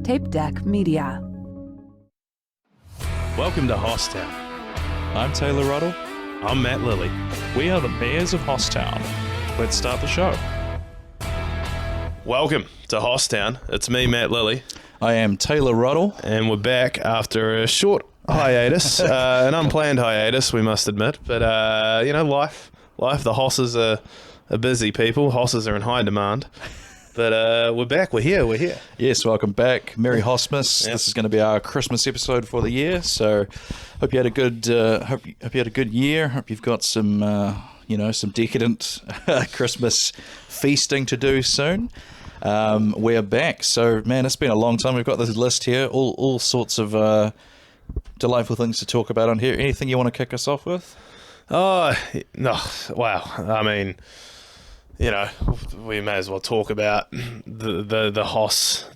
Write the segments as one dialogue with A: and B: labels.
A: Tape Deck Media.
B: Welcome to Hosstown.
C: I'm Taylor Ruddle.
B: I'm Matt Lilley.
C: We are the Mayors of Hosstown. Let's start the show.
B: Welcome to Hosstown. It's me, Matt Lilley.
C: I am Taylor Ruddle.
B: And we're back after a short hiatus, an unplanned hiatus, we must admit. But, life, the Hosses are busy people. Hosses are in high demand. But we're back. We're here.
C: Yes, welcome back. Merry Hossmas.
B: Yep.
C: This is going to be our Christmas episode for the year. So, hope you had a good. Hope you had a good year. Hope you've got some, some decadent Christmas feasting to do soon. We're back. So, man, it's been a long time. We've got this list here. All sorts of delightful things to talk about on here. Anything you want to kick us off with?
B: Oh, no. Wow. I mean, we may as well talk about the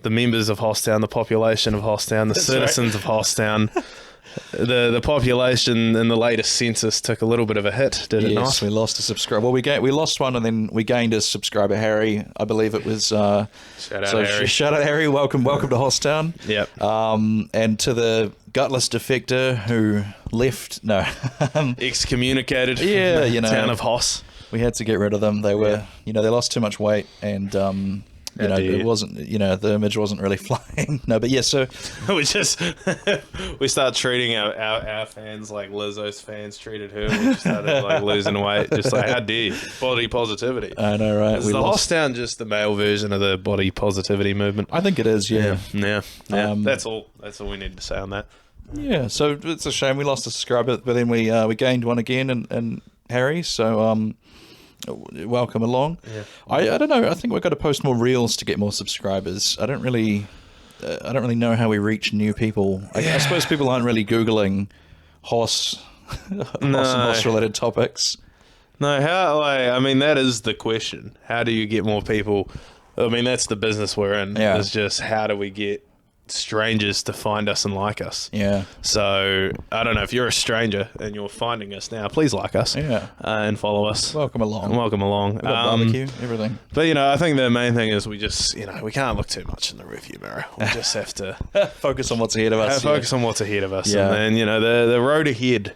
B: members of Hosstown, the population of Hosstown, the citizens of Hosstown. The population in the latest census took a little bit of a hit, did it not?
C: Yes, we lost a subscriber. Well, we lost one and then we gained a subscriber, Harry. I believe it was. Shout
B: out, Harry.
C: Shout out, Harry. Welcome to Hosstown.
B: Yep.
C: And to the gutless defector who left. No.
B: Excommunicated.
C: Yeah,
B: from the town of Hoss.
C: We had to get rid of them. They were, they lost too much weight, and it wasn't, the image wasn't really flying. No, but yeah, so
B: we start treating our fans like Lizzo's fans treated her. We started losing weight, just like, how dare you? Body positivity.
C: I know, right?
B: Is the Hosstown just the male version of the body positivity movement?
C: I think it is. Yeah.
B: That's all we need to say on that.
C: Yeah, so it's a shame we lost a subscriber, but then we gained one again, and Harry. So welcome along.
B: Yeah.
C: I don't know. I think we've got to post more reels to get more subscribers. I don't really know how we reach new people. I suppose people aren't really Googling Hoss and Hoss related topics.
B: No, that is the question. How do you get more people? I mean, that's the business we're in.
C: Yeah.
B: It's just, how do we get strangers to find us and like us?
C: Yeah.
B: So I don't know, if you're a stranger and you're finding us now, please like us.
C: Yeah.
B: And follow us.
C: Welcome along.
B: We've got
C: barbecue, everything.
B: But I think the main thing is we just we can't look too much in the rearview mirror. We just have to
C: focus on what's ahead of us.
B: Focus on what's ahead of us.
C: Yeah.
B: And then the road ahead,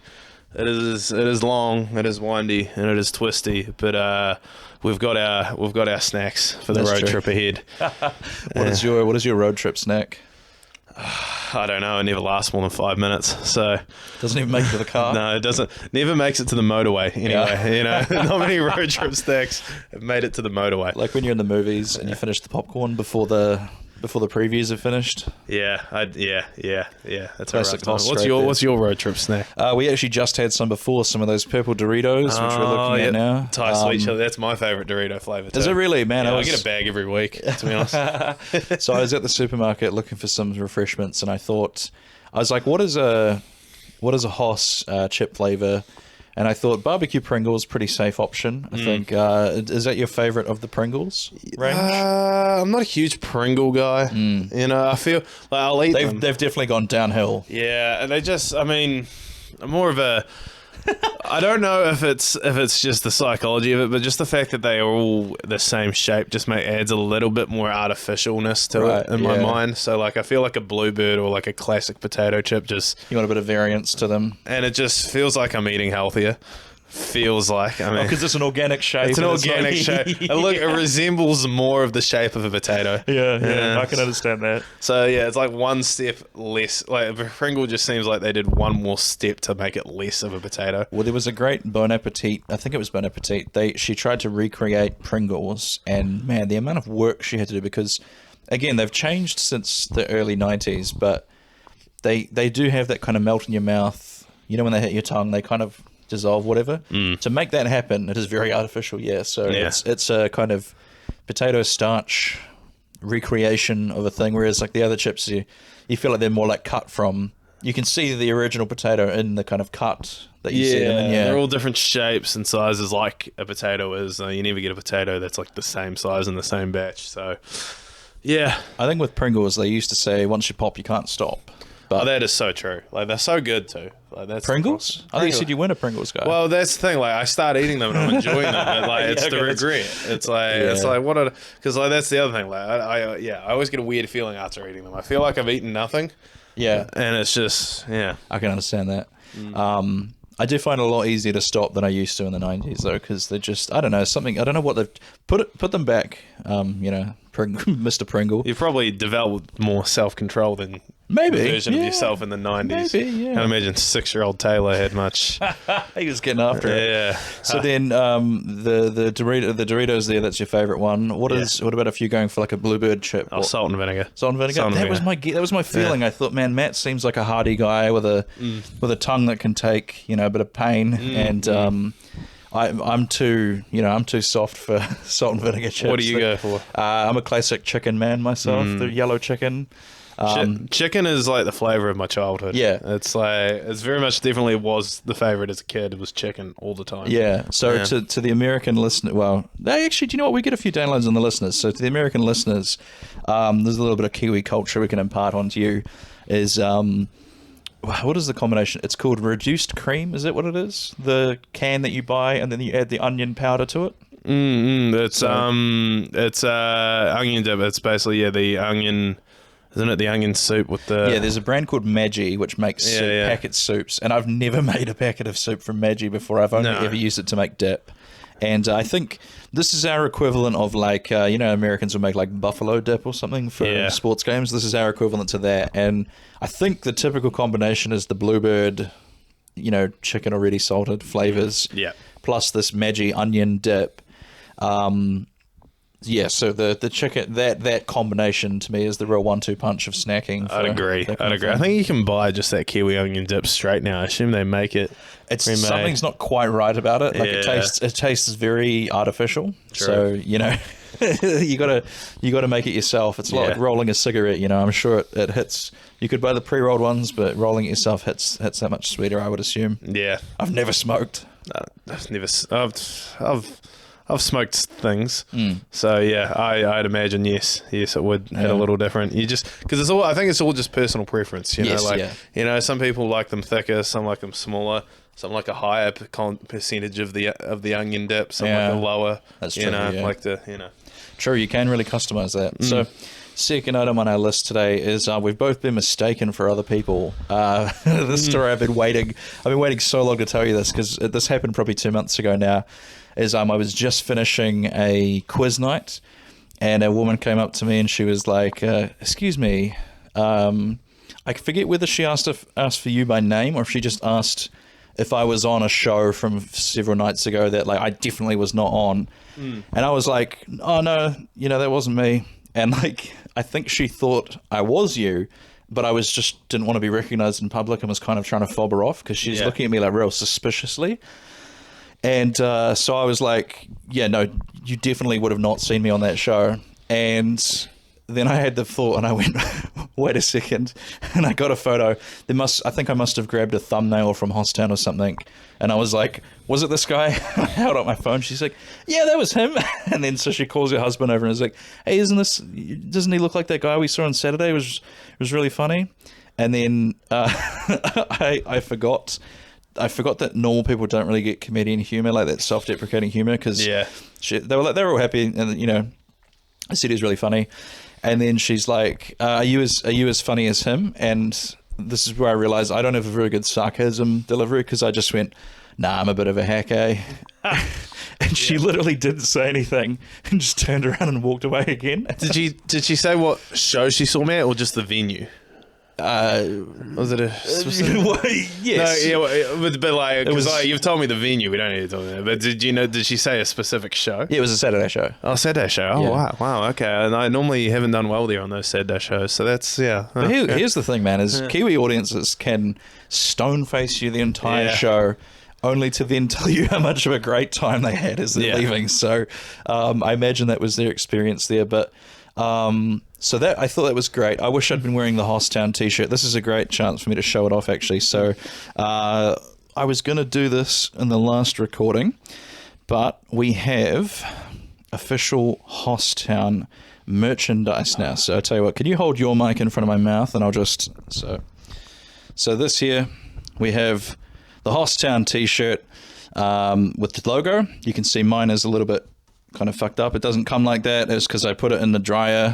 B: it is long, it is windy, and it is twisty, but we've got our snacks for the road trip ahead.
C: What is your road trip snack?
B: I don't know. It never lasts more than 5 minutes. So
C: doesn't even make it to the car.
B: No, it doesn't. Never makes it to the motorway. Anyway, not many road trip snacks have made it to the motorway.
C: Like when you're in the movies and you finish the popcorn before the previews are finished.
B: Yeah. That's
C: classic
B: a rough time. What's your road trip snack?
C: We actually just had some before, some of those purple Doritos, which we're looking at now.
B: Thai sweet chili. That's my favorite Dorito flavor too.
C: Is it really, man?
B: Yeah, I get a bag every week, to be honest.
C: So I was at the supermarket looking for some refreshments, and I was like, what is a Hoss chip flavor? And I thought barbecue Pringles, pretty safe option. I think. Is that your favorite of the Pringles range?
B: I'm not a huge Pringle guy. I feel like I'll eat them.
C: They've definitely gone downhill.
B: Yeah, and I'm more of a. I don't know if it's just the psychology of it, but just the fact that they are all the same shape just adds a little bit more artificialness to it in my mind. So I feel like a Bluebird or like a classic potato chip, just
C: you want a bit of variance to them,
B: and it just feels like I'm eating healthier. Feels like,
C: because it's an organic shape.
B: It's an organic shape. It resembles more of the shape of a potato.
C: Yeah, I can understand that.
B: So it's like one step less. Like a Pringle just seems like they did one more step to make it less of a potato.
C: Well, there was a great Bon Appetit. I think it was Bon Appetit. She tried to recreate Pringles, and man, the amount of work she had to do, because again, they've changed since the early 90s, but they do have that kind of melt in your mouth. When they hit your tongue, they kind of dissolve, whatever. To make that happen, it is very artificial. It's a kind of potato starch recreation of a thing, whereas like the other chips, you feel like they're more like cut from. You can see the original potato in the kind of cut that you see them in.
B: They're all different shapes and sizes, like a potato is. You never get a potato that's like the same size in the same batch. So I
C: think with Pringles, they used to say once you pop, you can't stop. But
B: that is so true. Like, they're so good too. Like, that's
C: Pringles? I think you said you weren't a Pringles guy.
B: Well, that's the thing. Like, I start eating them and I'm enjoying them, but like, it's the regret. It's like what? Because like that's the other thing. Like, I always get a weird feeling after eating them. I feel like I've eaten nothing.
C: Yeah,
B: and it's just
C: I can understand that. I do find it a lot easier to stop than I used to in the 90s, though, because they're just, I don't know, something, I don't know what they've, put them back, Mr. Pringle.
B: You've probably developed more self-control than
C: maybe
B: the version of yourself in the 90s.
C: Maybe, yeah.
B: Can't imagine 6-year-old Taylor had much.
C: He was getting after it.
B: Yeah.
C: So then the Doritos there, that's your favourite one. What about if you're going for like a bluebird chip?
B: Oh, salt and vinegar.
C: Salt and vinegar? That was my feeling. I thought, man, Matt seems like a hearty guy with a tongue that can take, a bit of pain. I'm too soft for salt and vinegar chips.
B: What do you go for?
C: I'm a classic chicken man myself, the yellow chicken.
B: Chicken is like the flavour of my childhood.
C: Yeah.
B: It's like, it's very much definitely was the favourite as a kid. It was chicken all the time.
C: Yeah. So to the American listener, well, actually, do you know what? We get a few downloads on the listeners. So to the American listeners, there's a little bit of Kiwi culture we can impart onto you. Is what is the combination? It's called reduced cream. Is that what it is? The can that you buy and then you add the onion powder to it.
B: It's onion dip. It's basically the onion. Isn't it the onion soup with the...
C: Yeah, there's a brand called Maggi which makes packet soups, and I've never made a packet of soup from Maggi before. I've only ever used it to make dip. And I think this is our equivalent of like, Americans will make like buffalo dip or something for sports games. This is our equivalent to that. And I think the typical combination is the bluebird, chicken already salted flavors, plus this Maggi onion dip. So the chicken, that combination to me is the real 1-2 punch of snacking.
B: I'd agree. I think you can buy just that kiwi onion dip straight now. I assume they make it.
C: Something's not quite right about it. Like it tastes very artificial.
B: True.
C: So you gotta make it yourself. It's like rolling a cigarette. I'm sure it hits. You could buy the pre-rolled ones, but rolling it yourself hits that much sweeter, I would assume.
B: Yeah.
C: I've never smoked.
B: I've smoked things, so I'd imagine yes, it would hit a little different. You just because I think it's all just personal preference. Some people like them thicker, some like them smaller, some like a higher percentage of the onion dip, some like a lower.
C: That's true.
B: Like
C: True, you can really customize that. So, second item on our list today is we've both been mistaken for other people. This story I've been waiting so long to tell you this because this happened probably 2 months ago now. I was just finishing a quiz night, and a woman came up to me and she was like, "Excuse me, I forget whether she asked for you by name or if she just asked if I was on a show from several nights ago that like I definitely was not on." And I was like, "Oh no, that wasn't me." And like I think she thought I was you, but I didn't want to be recognized in public and was kind of trying to fob her off because she's looking at me like real suspiciously. And so I was like, yeah, no, you definitely would have not seen me on that show. And then I had the thought and I went, wait a second. And I got a photo. I think I must have grabbed a thumbnail from Hosstown or something. And I was like, was it this guy? I held up my phone. She's like, yeah, that was him. And then so she calls her husband over and is like, hey, doesn't he look like that guy we saw on Saturday? It was really funny. And then I forgot that normal people don't really get comedian humor, like that self-deprecating humor, because they were all happy, and I said he was really funny, and then she's like, "Are you as funny as him?" And this is where I realized I don't have a very good sarcasm delivery because I just went, "Nah, I'm a bit of a hack, eh?" And she literally didn't say anything and just turned around and walked away again.
B: Did she say what show she saw me at, or just the venue? Was it a specific?
C: Yes.
B: No, but like, because you've told me the venue, we don't need to talk about it. But did she say a specific show?
C: Yeah, it was a Saturday show.
B: Oh, Saturday show. Oh,
C: yeah.
B: Wow, okay. And I normally haven't done well there on those Saturday shows, so that's,
C: But here's the thing, man, is Kiwi audiences can stone face you the entire show, only to then tell you how much of a great time they had as they're leaving. So I imagine that was their experience there, but... So I thought that was great. I wish I'd been wearing the Hosstown t-shirt. This is a great chance for me to show it off, actually. So I was going to do this in the last recording, but we have official Hosstown merchandise now. So I tell you what, can you hold your mic in front of my mouth and I'll just... So So this year we have the Hosstown t-shirt with the logo. You can see mine is a little bit kind of fucked up. It doesn't come like that. It's because I put it in the dryer,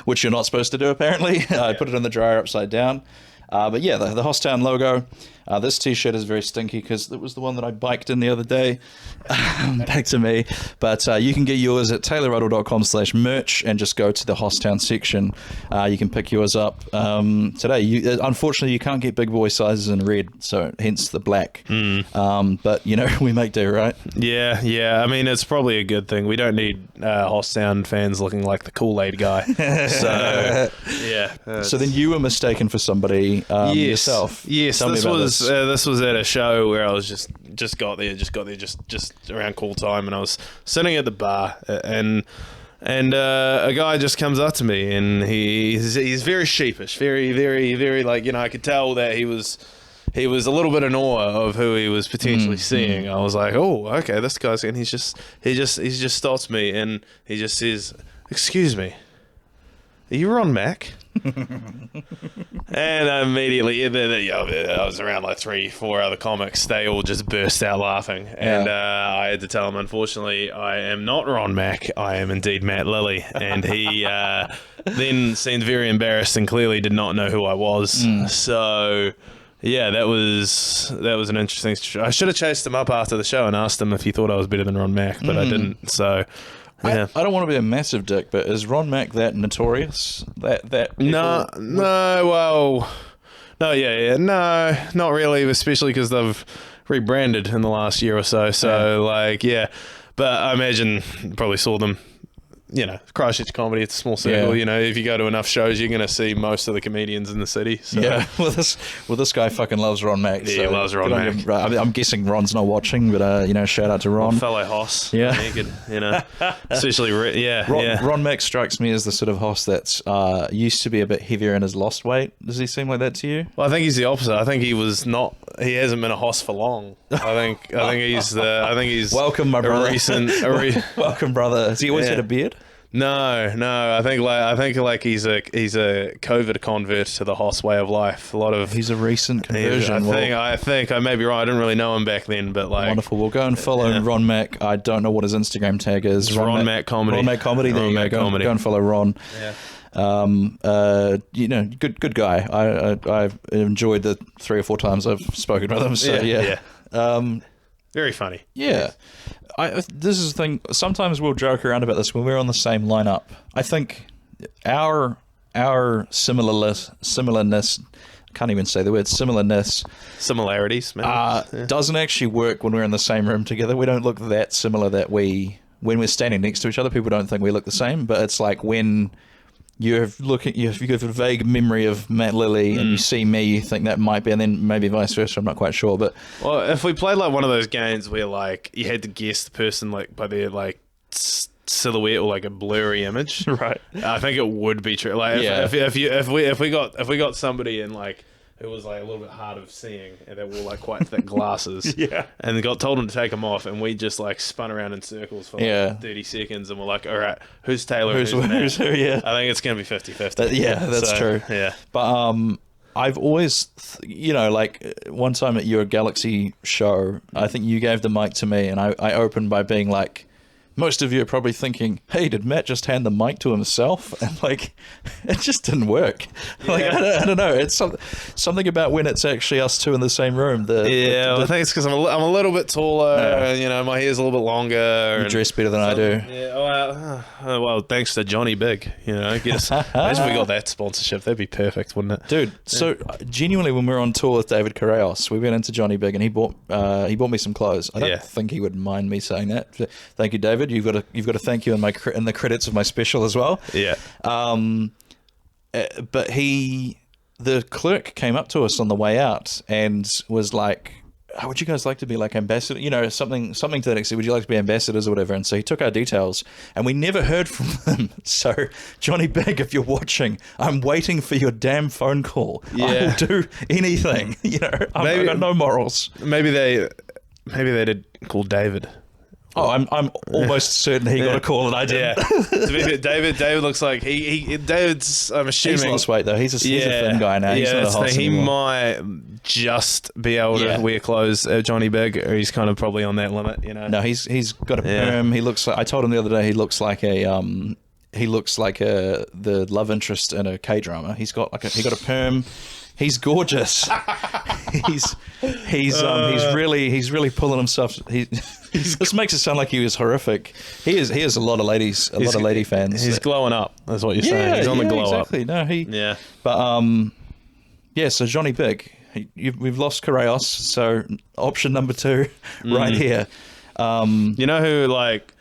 C: which you're not supposed to do apparently. I put it in the dryer upside down. But yeah, the Hosstown logo. This t-shirt is very stinky because it was the one that I biked in the other day. Back to me. But you can get yours at taylorruddle.com/merch and just go to the Hosstown section. You can pick yours up today. Unfortunately, you can't get big boy sizes in red, so hence the black. But, you know, we make do, right?
B: Yeah. I mean, it's probably a good thing. We don't need Hosstown fans looking like the Kool-Aid guy. So, yeah.
C: So then you were mistaken for somebody yourself.
B: Yes,
C: Tell me about this.
B: This was at a show where I was just got there around call time, and I was sitting at the bar, and a guy just comes up to me, and he's very sheepish, very like, you know, I could tell that he was a little bit in awe of who he was potentially seeing. I was like, oh, okay, this guy's, and he just stops me, and he just says, "Excuse me, are you Ron Mack?" And immediately, I was around like 3-4 other comics. They all just burst out laughing, and I had to tell him, unfortunately, I am not Ron Mack. I am indeed Matt Lilley, and he then seemed very embarrassed and clearly did not know who I was. So. Yeah, that was an interesting. I should have chased him up after the show and asked him if he thought I was better than Ron Mack, but I didn't. So. Yeah.
C: I don't want to be a massive dick, but is Ron Mack that notorious? That
B: no, not really, especially because they've rebranded in the last year or so. So but I imagine you probably saw them. You know, Christchurch comedy, it's a small circle. You know, if you go to enough shows, you're going to see most of the comedians in the city. So.
C: Yeah, well, this guy fucking loves Ron Mack.
B: Yeah, he loves Ron Mack.
C: I'm guessing Ron's not watching, but, you know, shout out to Ron.
B: Well, fellow Hoss.
C: Yeah.
B: You know, especially,
C: Ron Mack strikes me as the sort of Hoss that's used to be a bit heavier and has lost weight. Does he seem like that to you?
B: Well, I think he's the opposite. I think he hasn't been a Hoss for long. I think he's
C: welcome, my brother.
B: Welcome,
C: brother. Has he always had a beard?
B: No. I think he's a COVID convert to the Hoss way of life.
C: He's a recent conversion.
B: I think I may be wrong. I didn't really know him back then, but like
C: wonderful. We'll go and follow Ron Mack. I don't know what his Instagram tag is.
B: Ron Mack Comedy.
C: Ron Mack Comedy. There you go. Go and follow Ron.
B: Yeah.
C: You know, good guy. I've enjoyed the 3 or 4 times I've spoken with him. So yeah.
B: Very funny.
C: Yeah. This is the thing. Sometimes we'll joke around about this when we're on the same lineup. I think our similarness, can't even say the word
B: similarities,
C: doesn't actually work when we're in the same room together. We don't look that similar that when we're standing next to each other, people don't think we look the same. But it's like when you have a vague memory of Matt Lilley and you see me, you think that might be, and then maybe vice versa. I'm not quite sure, but
B: if we played like one of those games where like you had to guess the person like by their like silhouette or like a blurry image,
C: right?
B: I think it would be true. Like if we got somebody in like who was like a little bit hard of seeing and they wore like quite thick glasses, and they got told them to take them off, and we just like spun around in circles for like 30 seconds, and we're like, all right, who's Taylor, who's who?
C: Yeah,
B: I think it's gonna be 50-50.
C: That's true.
B: Yeah,
C: but I've always, you know, like one time at your Galaxy show, I think you gave the mic to me, and I opened by being like, most of you are probably thinking, hey, did Matt just hand the mic to himself? And like, it just didn't work. Yeah. Like, I don't know. It's something about when it's actually us two in the same room.
B: I think it's because I'm a little bit taller. And, you know, my hair's a little bit longer.
C: You dress better than I do.
B: Yeah. Well, thanks to Johnny Big. You know, I guess. Imagine if we got that sponsorship. That'd be perfect, wouldn't it?
C: Dude, so genuinely, when we were on tour with David Correos, we went into Johnny Big and he bought me some clothes. I don't think he would mind me saying that. Thank you, David. You've got to thank you in the credits of my special as well.
B: Yeah.
C: But the clerk came up to us on the way out and was like, oh, would you guys like to be like ambassador? You know, something to that extent. Would you like to be ambassadors or whatever? And so he took our details, and we never heard from them. So Johnny Big, if you're watching, I'm waiting for your damn phone call.
B: Yeah.
C: I will do anything. You know, I've got no morals.
B: Maybe they did call David.
C: Oh, I'm almost certain he got a call and I didn't.
B: To be fair, David looks like David's. I'm assuming
C: He's lost weight though. He's a thin guy now. He's not a Hoss
B: he
C: anymore.
B: might just be able to wear clothes at Johnny Big, or he's kind of probably on that limit. You know.
C: No, he's got a perm. He looks like, I told him the other day, he looks like the love interest in a K-drama. He got a perm. He's gorgeous. he's really pulling himself. This makes it sound like he was horrific. He has a lot of ladies, lot of lady fans.
B: He's glowing up. That's what you're saying. He's on the glow
C: exactly.
B: up.
C: No, but so Johnny Big, we've lost Correos. So option number 2, right here.
B: You know who like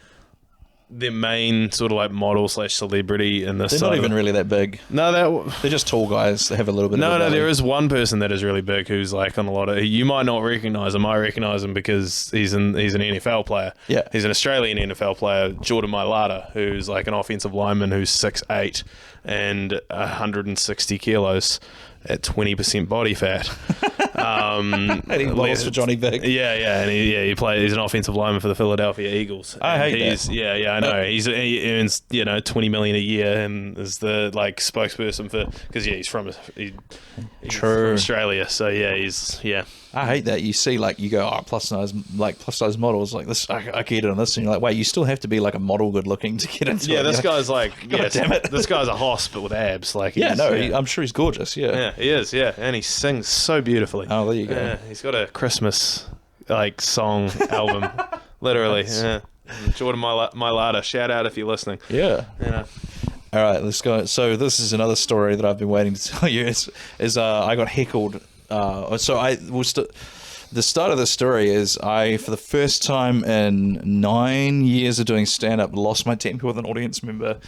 B: their main sort of like model / celebrity in this?
C: They're not even really that big.
B: No,
C: they're just tall guys. They have a little bit.
B: No, there is one person that is really big who's like on a lot of. You might not recognize him. I recognize him because he's an NFL player.
C: Yeah,
B: he's an Australian NFL player, Jordan Mailata, who's like an offensive lineman who's 6'8" and 160 kilos at 20% body fat.
C: And he balls for Johnny Big.
B: Yeah, and he's an offensive lineman for the Philadelphia Eagles.
C: I hate that.
B: Yeah, I know. He earns $20 million a year and is the like spokesperson for because he's from Australia. So
C: I hate that. You see, like, you go, plus size models like this. I can get on this, and you're like, wait, you still have to be like a model, good looking to get into it.
B: Yeah, this guy's like,
C: damn it,
B: this guy's a hoss but with abs. Like,
C: I'm sure he's gorgeous.
B: Yeah, he is. Yeah, and he sings so beautifully.
C: Oh, there you go.
B: Yeah, he's got a Christmas like song album, literally. Yeah, Jordan Mailata, shout out if you're listening.
C: Yeah. All right, let's go. So this is another story that I've been waiting to tell you. Is I got heckled. The start of the story is I, for the first time in 9 years of doing stand-up, lost my temper with an audience member,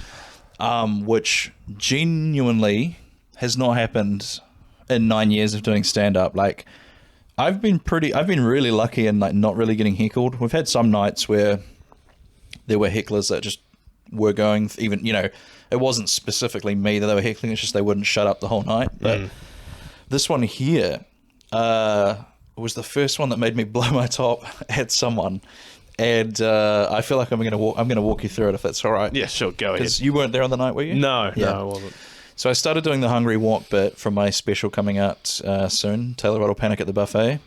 C: which genuinely has not happened in 9 years of doing stand-up. Like, I've been really lucky in like not really getting heckled. We've had some nights where there were hecklers that just were going, even, it wasn't specifically me that they were heckling, it's just they wouldn't shut up the whole night. But this one here was the first one that made me blow my top at someone, and I feel like I'm gonna walk you through it if that's all right.
B: Yeah, sure, go ahead.
C: Because you weren't there on the night, were you?
B: No, I wasn't.
C: So I started doing the Hungry Walk bit from my special coming out soon, Taylor Ruddle Panic at the Buffet,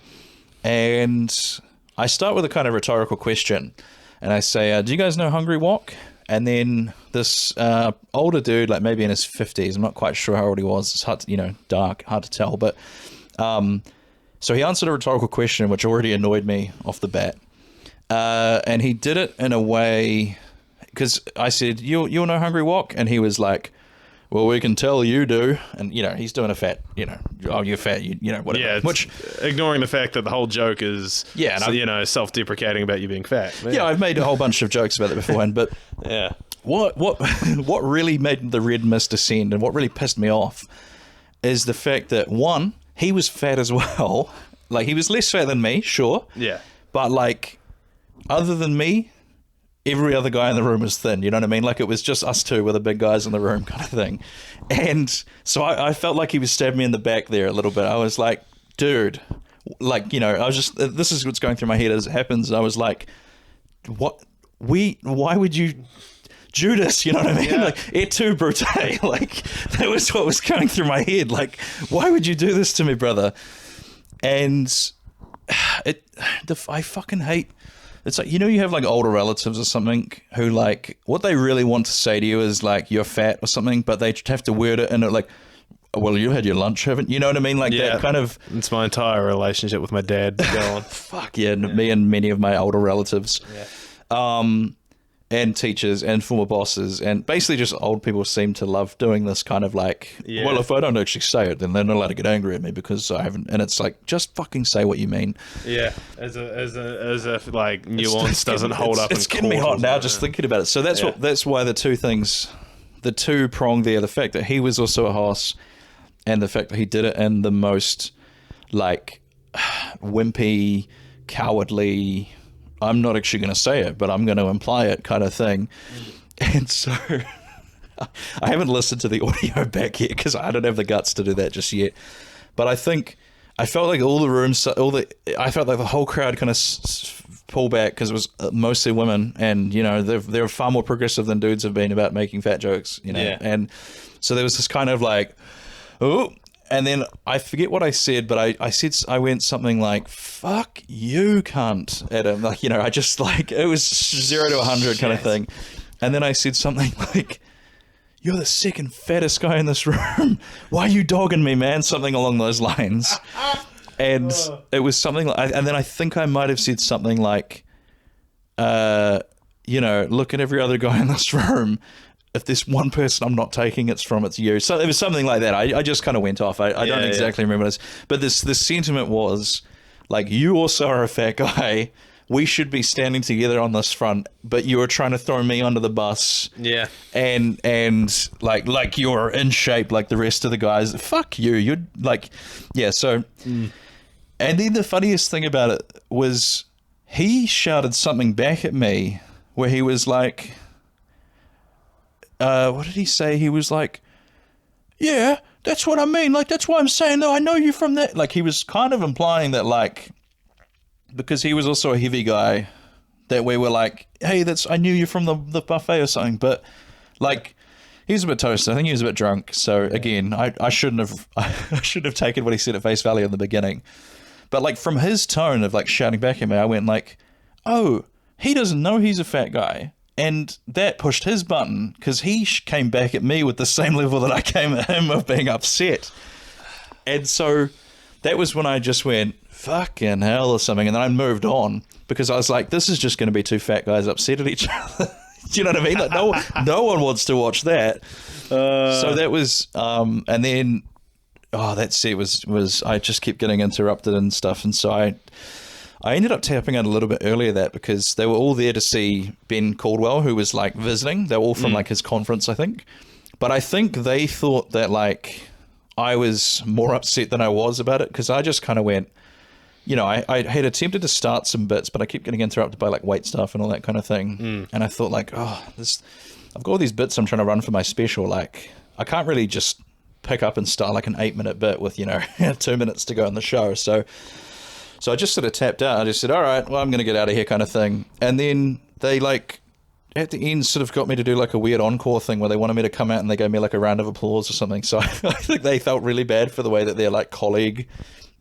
C: and I start with a kind of rhetorical question, and I say, "Do you guys know Hungry Walk?" And then this older dude, like maybe in his 50s, I'm not quite sure how old he was. It's hard to, dark, hard to tell. But so he answered a rhetorical question, which already annoyed me off the bat. And he did it in a way, because I said, you'll know Hungry Walk? And he was like, well, we can tell you do. And, he's doing a fat, oh, you're fat, whatever.
B: Yeah, which ignoring the fact that the whole joke is, self-deprecating about you being fat.
C: Yeah, I've made a whole bunch of jokes about that beforehand, but
B: yeah,
C: what really made the red mist descend and what really pissed me off is the fact that, one, he was fat as well. Like, he was less fat than me, sure.
B: Yeah.
C: But, like, other than me, every other guy in the room was thin, you know what I mean? Like, it was just us two were the big guys in the room kind of thing. And so I felt like he was stabbing me in the back there a little bit. I was like, dude, like, I was just, this is what's going through my head as it happens. I was like, why would you, Judas, you know what I mean?
B: Yeah.
C: Like, et tu, Brute. Like, that was what was going through my head. Like, why would you do this to me, brother? And I fucking hate, it's like, you have like older relatives or something who like, what they really want to say to you is like, you're fat or something, but they have to word it in it like, well, you had your lunch, haven't you? Know what I mean? Like that kind of.
B: It's my entire relationship with my dad going.
C: Fuck yeah, me and many of my older relatives.
B: Yeah.
C: And teachers and former bosses and basically just old people seem to love doing this kind of like, well, if I don't actually say it, then they're not allowed to get angry at me because I haven't. And it's like, just fucking say what you mean.
B: Yeah, as a like nuance doesn't hold up.
C: It's getting me hot now just thinking about it. So that's why the two prong there, the fact that he was also a hoss and the fact that he did it in the most like wimpy, cowardly, I'm not actually going to say it, but I'm going to imply it kind of thing. And so I haven't listened to the audio back yet because I don't have the guts to do that just yet. But I think I felt like all the rooms, I felt like the whole crowd kind of pull back because it was mostly women, and you know they're far more progressive than dudes have been about making fat jokes, you know.
B: Yeah.
C: And so there was this kind of like, oh, and then I forget what I said, but I went something like "fuck you, cunt" at him, like, you know, I just like, it was 0 to 100 kind of thing, and then I said something like, "You're the second fattest guy in this room. Why are you dogging me, man?" Something along those lines. And it was something like, and then I think I might have said something like, you know, look at every other guy in this room. If there's one person I'm not taking, it's you. So it was something like that. I just kind of went off. I don't exactly remember this. But the sentiment was like, you also are a fat guy. We should be standing together on this front, but you were trying to throw me under the bus.
B: Yeah.
C: And like you're in shape like the rest of the guys. Fuck you. You're like, yeah, so... And then the funniest thing about it was he shouted something back at me where he was like, what did he say? He was like, yeah, that's what I mean. Like, that's why I'm saying, though, I know you from that. Like, he was kind of implying that, like, because he was also a heavy guy, that we were like, hey, I knew you from the buffet or something. But, like, he was a bit toasted. I think he was a bit drunk. So, again, I shouldn't have taken what he said at face value in the beginning. But, like, from his tone of, like, shouting back at me, I went, like, oh, he doesn't know he's a fat guy. And that pushed his button, because he came back at me with the same level that I came at him of being upset. And so that was when I just went, fucking hell or something. And then I moved on, because I was like, this is just going to be two fat guys upset at each other. Do you know what I mean? Like, no one wants to watch that. So that was, and then... Oh, that set was I just kept getting interrupted and stuff, and so I ended up tapping out a little bit earlier that because they were all there to see Ben Caldwell, who was like visiting. They were all from like his conference, I think. But I think they thought that like I was more upset than I was about it, because I just kind of went, you know, I had attempted to start some bits, but I kept getting interrupted by like weight stuff and all that kind of thing. And I thought like, oh, I've got all these bits I'm trying to run for my special. Like, I can't really just pick up and start like an 8-minute bit with, you know, 2 minutes to go in the show. So I just sort of tapped out. I just said, all right, well, I'm going to get out of here kind of thing. And then they like at the end sort of got me to do like a weird encore thing where they wanted me to come out and they gave me like a round of applause or something. So I think they felt really bad for the way that their like colleague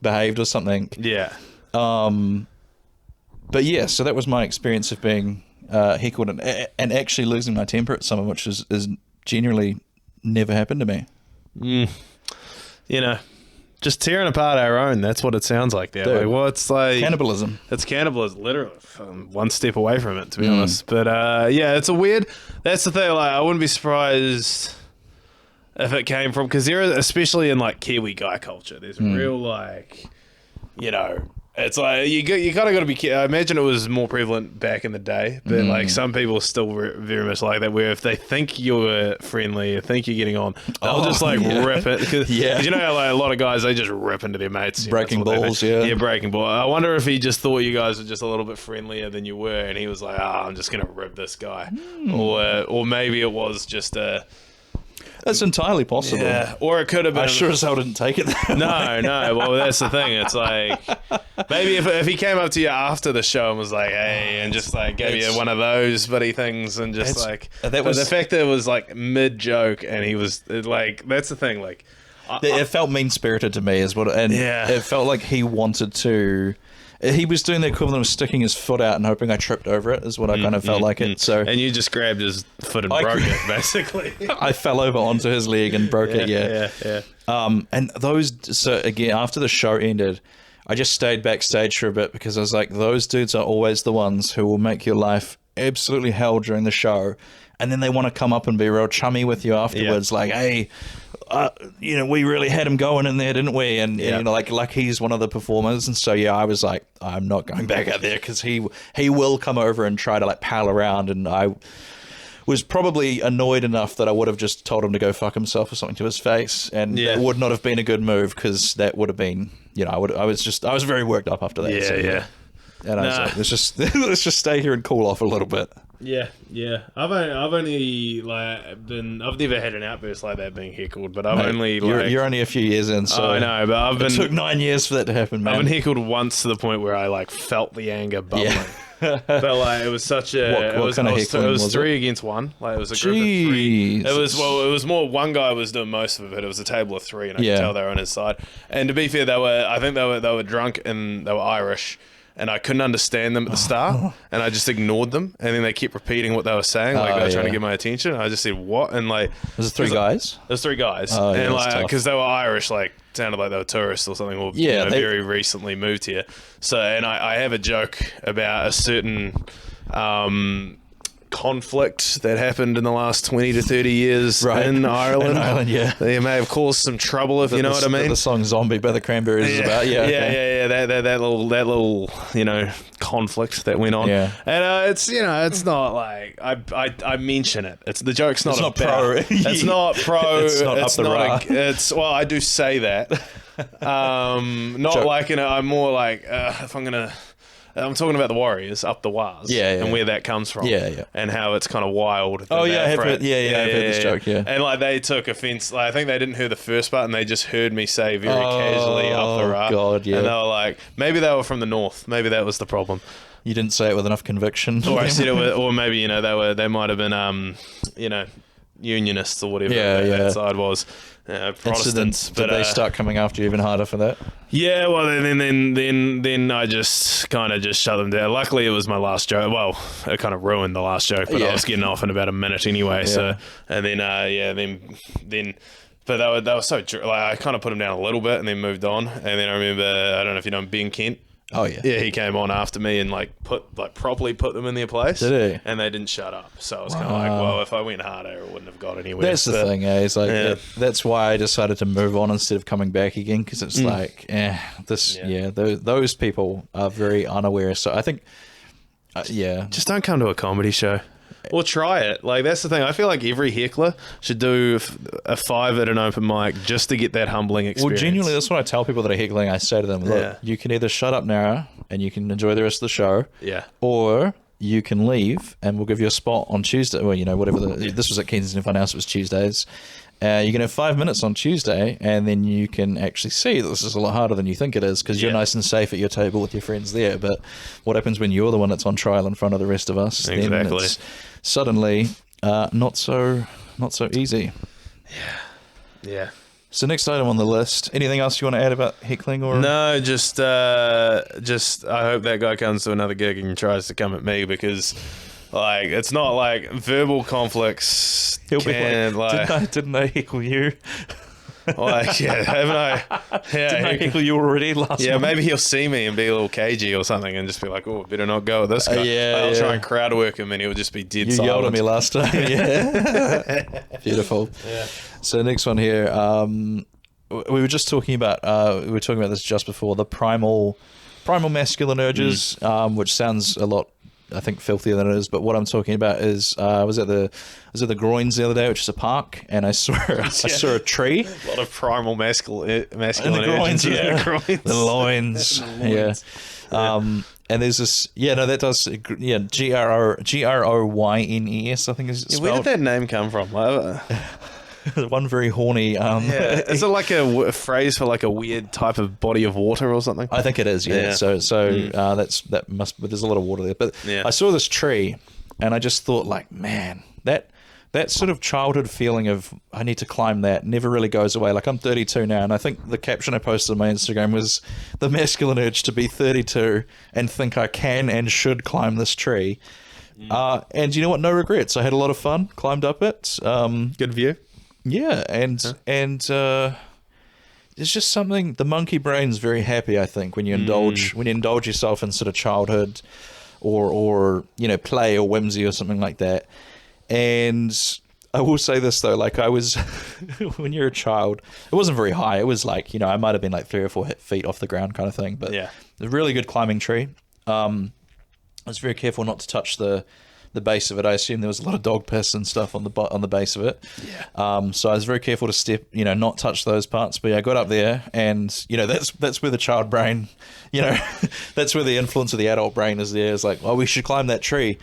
C: behaved or something.
B: Yeah.
C: But yeah, so that was my experience of being heckled and actually losing my temper at someone, which is genuinely never happened to me.
B: You know, just tearing apart our own. That's what it sounds like there. Like, well, it's like
C: cannibalism.
B: It's cannibalism, literally. One step away from it, to be honest. But yeah, it's a weird. That's the thing. Like, I wouldn't be surprised if it came from, because there is, especially in like Kiwi guy culture, there's real like, you know. It's like you kind of got to be. I imagine it was more prevalent back in the day, but like some people still very much like that. Where if they think you're friendly, or think you're getting on, they'll just like rip it. Cause you know, how, like a lot of guys, they just rip into their mates,
C: breaking balls. Yeah,
B: breaking balls. I wonder if he just thought you guys were just a little bit friendlier than you were, and he was like, I'm just gonna rip this guy, or maybe it was just a.
C: That's entirely possible.
B: Yeah, or it could have been.
C: I sure as hell didn't take it.
B: No. Well, that's the thing. It's like maybe if he came up to you after the show and was like, "Hey," and just like gave you one of those buddy things, and just like that was the fact that it was like mid joke, and he was like, that's the thing. Like,
C: it felt mean spirited to me, is what, and it felt like he wanted to. He was doing the equivalent of sticking his foot out and hoping I tripped over it, is what I kind of felt like it. So,
B: and you just grabbed his foot and broke it, basically.
C: I fell over onto his leg and broke it,
B: yeah.
C: And those, so again, after the show ended, I just stayed backstage for a bit because I was like, those dudes are always the ones who will make your life absolutely hell during the show. And then they want to come up and be real chummy with you afterwards, like, hey, you know, we really had him going in there, didn't we? And you know, like he's one of the performers. And so, yeah, I was like, I'm not going back out there because he will come over and try to like pal around. And I was probably annoyed enough that I would have just told him to go fuck himself or something to his face. And that would not have been a good move, because that would have been, you know, I was very worked up after that.
B: Yeah.
C: And I was like, let's just stay here and cool off a little bit.
B: Yeah. I've only like I've never had an outburst like that being heckled, but I've only like
C: you're only a few years in, so
B: I know, but
C: it took 9 years for that to happen, man.
B: I've been heckled once to the point where I like felt the anger bubbling.
C: Yeah.
B: But like it was such a
C: What kind of heckling
B: it was
C: was
B: 3
C: it?
B: against 1. Like it was a group of 3. It was more one guy was doing most of it. It was a table of 3, and I could tell they were on his side. And to be fair, I think they were drunk and they were Irish. And I couldn't understand them at the start, and I just ignored them. And then they kept repeating what they were saying, like they were trying to get my attention. I just said, "What?" And like,
C: was it 3 guys?
B: It was 3 guys,
C: Oh, yeah,
B: and
C: that's
B: like
C: tough.
B: because they were Irish, like sounded like they were tourists or something, or very recently moved here. So, and I have a joke about a certain conflict that happened in the last 20 to 30 years in Ireland. They may have caused some trouble, if you know what I mean.
C: The song "Zombie" by the Cranberries is about.
B: That little conflict that went on.
C: Yeah.
B: And it's not like I mention it. It's the joke's not
C: It's not pro.
B: It's not pro.
C: It's not up the rah.
B: It's well, I do say that. Not
C: Joke.
B: like I'm more like if I'm talking about the Warriors up the Waz, and where that comes from, and how it's kind of wild.
C: Oh yeah, I've heard this joke,
B: and like they took offense. Like I think they didn't hear the first part, and they just heard me say very casually up the rah.
C: God, yeah.
B: And they were like, maybe they were from the north. Maybe that was the problem.
C: You didn't say it with enough conviction.
B: Or I said it with, or maybe they might have been unionists or whatever that side was. Protestants,
C: did they start coming after you even harder for that?
B: Yeah, well, then I just kind of just shut them down. Luckily, it was my last joke. Well, it kind of ruined the last joke, but I was getting off in about a minute anyway. So, and then. But they were so like I kind of put them down a little bit and then moved on. And then I remember, I don't know if you know Ben Kent.
C: Oh yeah,
B: yeah. He came on after me and properly put them in their place.
C: Did he?
B: And they didn't shut up. So I was kind of like, well, if I went harder, it wouldn't have got anywhere.
C: That's the thing, eh? It's like that's why I decided to move on instead of coming back again, because it's like, those people are very unaware. So I think,
B: just don't come to a comedy show. Or try it. Like, that's the thing. I feel like every heckler should do a 5 at an open mic just to get that humbling experience.
C: Well, genuinely, that's what I tell people that are heckling. I say to them, look, you can either shut up now and you can enjoy the rest of the show, or you can leave and we'll give you a spot on Tuesday. Well, whatever. This was at Kensington Funhouse. It was Tuesdays. You can have 5 minutes on Tuesday, and then you can actually see that this is a lot harder than you think it is, because you're nice and safe at your table with your friends there. But what happens when you're the one that's on trial in front of the rest of us?
B: Exactly.
C: Then it's suddenly not so easy.
B: Yeah.
C: So next item on the list. Anything else you want to add about heckling? Or
B: no, just I hope that guy comes to another gig and tries to come at me, because. Like, it's not like verbal conflicts.
C: He'll be like, didn't I heckle you?
B: Like, haven't I? Yeah,
C: didn't I heckle you already last month?
B: Yeah, maybe he'll see me and be a little cagey or something and just be like, oh, better not go with this guy. I'll try and crowd work him and he'll just be dead silent.
C: You yelled at me last time. Yeah. Beautiful. Yeah. So next one here. We were just talking about, this just before, the primal masculine urges, which sounds a lot, I think, filthier than it is. But what I'm talking about is, I was at the Groins the other day, which is a park, and I saw a tree.
B: A lot of primal masculine
C: in the groins,
B: groins.
C: The loins, and there's this, that does, GROYNES, I think is spelled.
B: Where did that name come from?
C: One very horny.
B: Is it like a phrase for like a weird type of body of water or something?
C: I think it is. Yeah. So that must. But there's a lot of water there. But I saw this tree, and I just thought, like, man, that sort of childhood feeling of I need to climb that never really goes away. Like, I'm 32 now, and I think the caption I posted on my Instagram was the masculine urge to be 32 and think I can and should climb this tree. And you know what? No regrets. I had a lot of fun. Climbed up it.
B: Good view.
C: Yeah, and it's just something. The monkey brain's very happy, I think, when you indulge yourself in sort of childhood, or play or whimsy or something like that. And I will say this though, like I was when you're a child, it wasn't very high. It was like I might have been like 3 or 4 feet off the ground, kind of thing. But a really good climbing tree. I was very careful not to touch the base of it. I assume there was a lot of dog piss and stuff on the base of it. So I was very careful to not touch those parts. But I got up there, and that's where the child brain, that's where the influence of the adult brain is there. It's like, oh, we should climb that tree.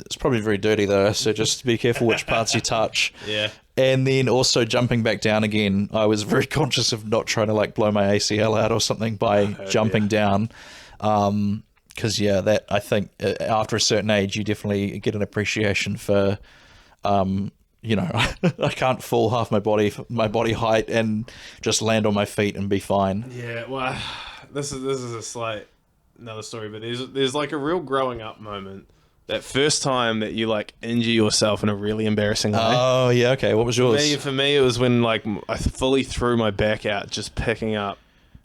C: it's probably very dirty though, so just be careful which parts you touch.
B: Yeah.
C: And then also jumping back down again, I was very conscious of not trying to like blow my ACL out or something by jumping down. Because that I think after a certain age, you definitely get an appreciation for, I can't fall half my body height and just land on my feet and be fine.
B: Yeah, well, this is a slight another story, but there's like a real growing up moment. That first time that you like injure yourself in a really embarrassing way.
C: Oh yeah, okay. What was yours?
B: For me, it was when like I fully threw my back out just picking up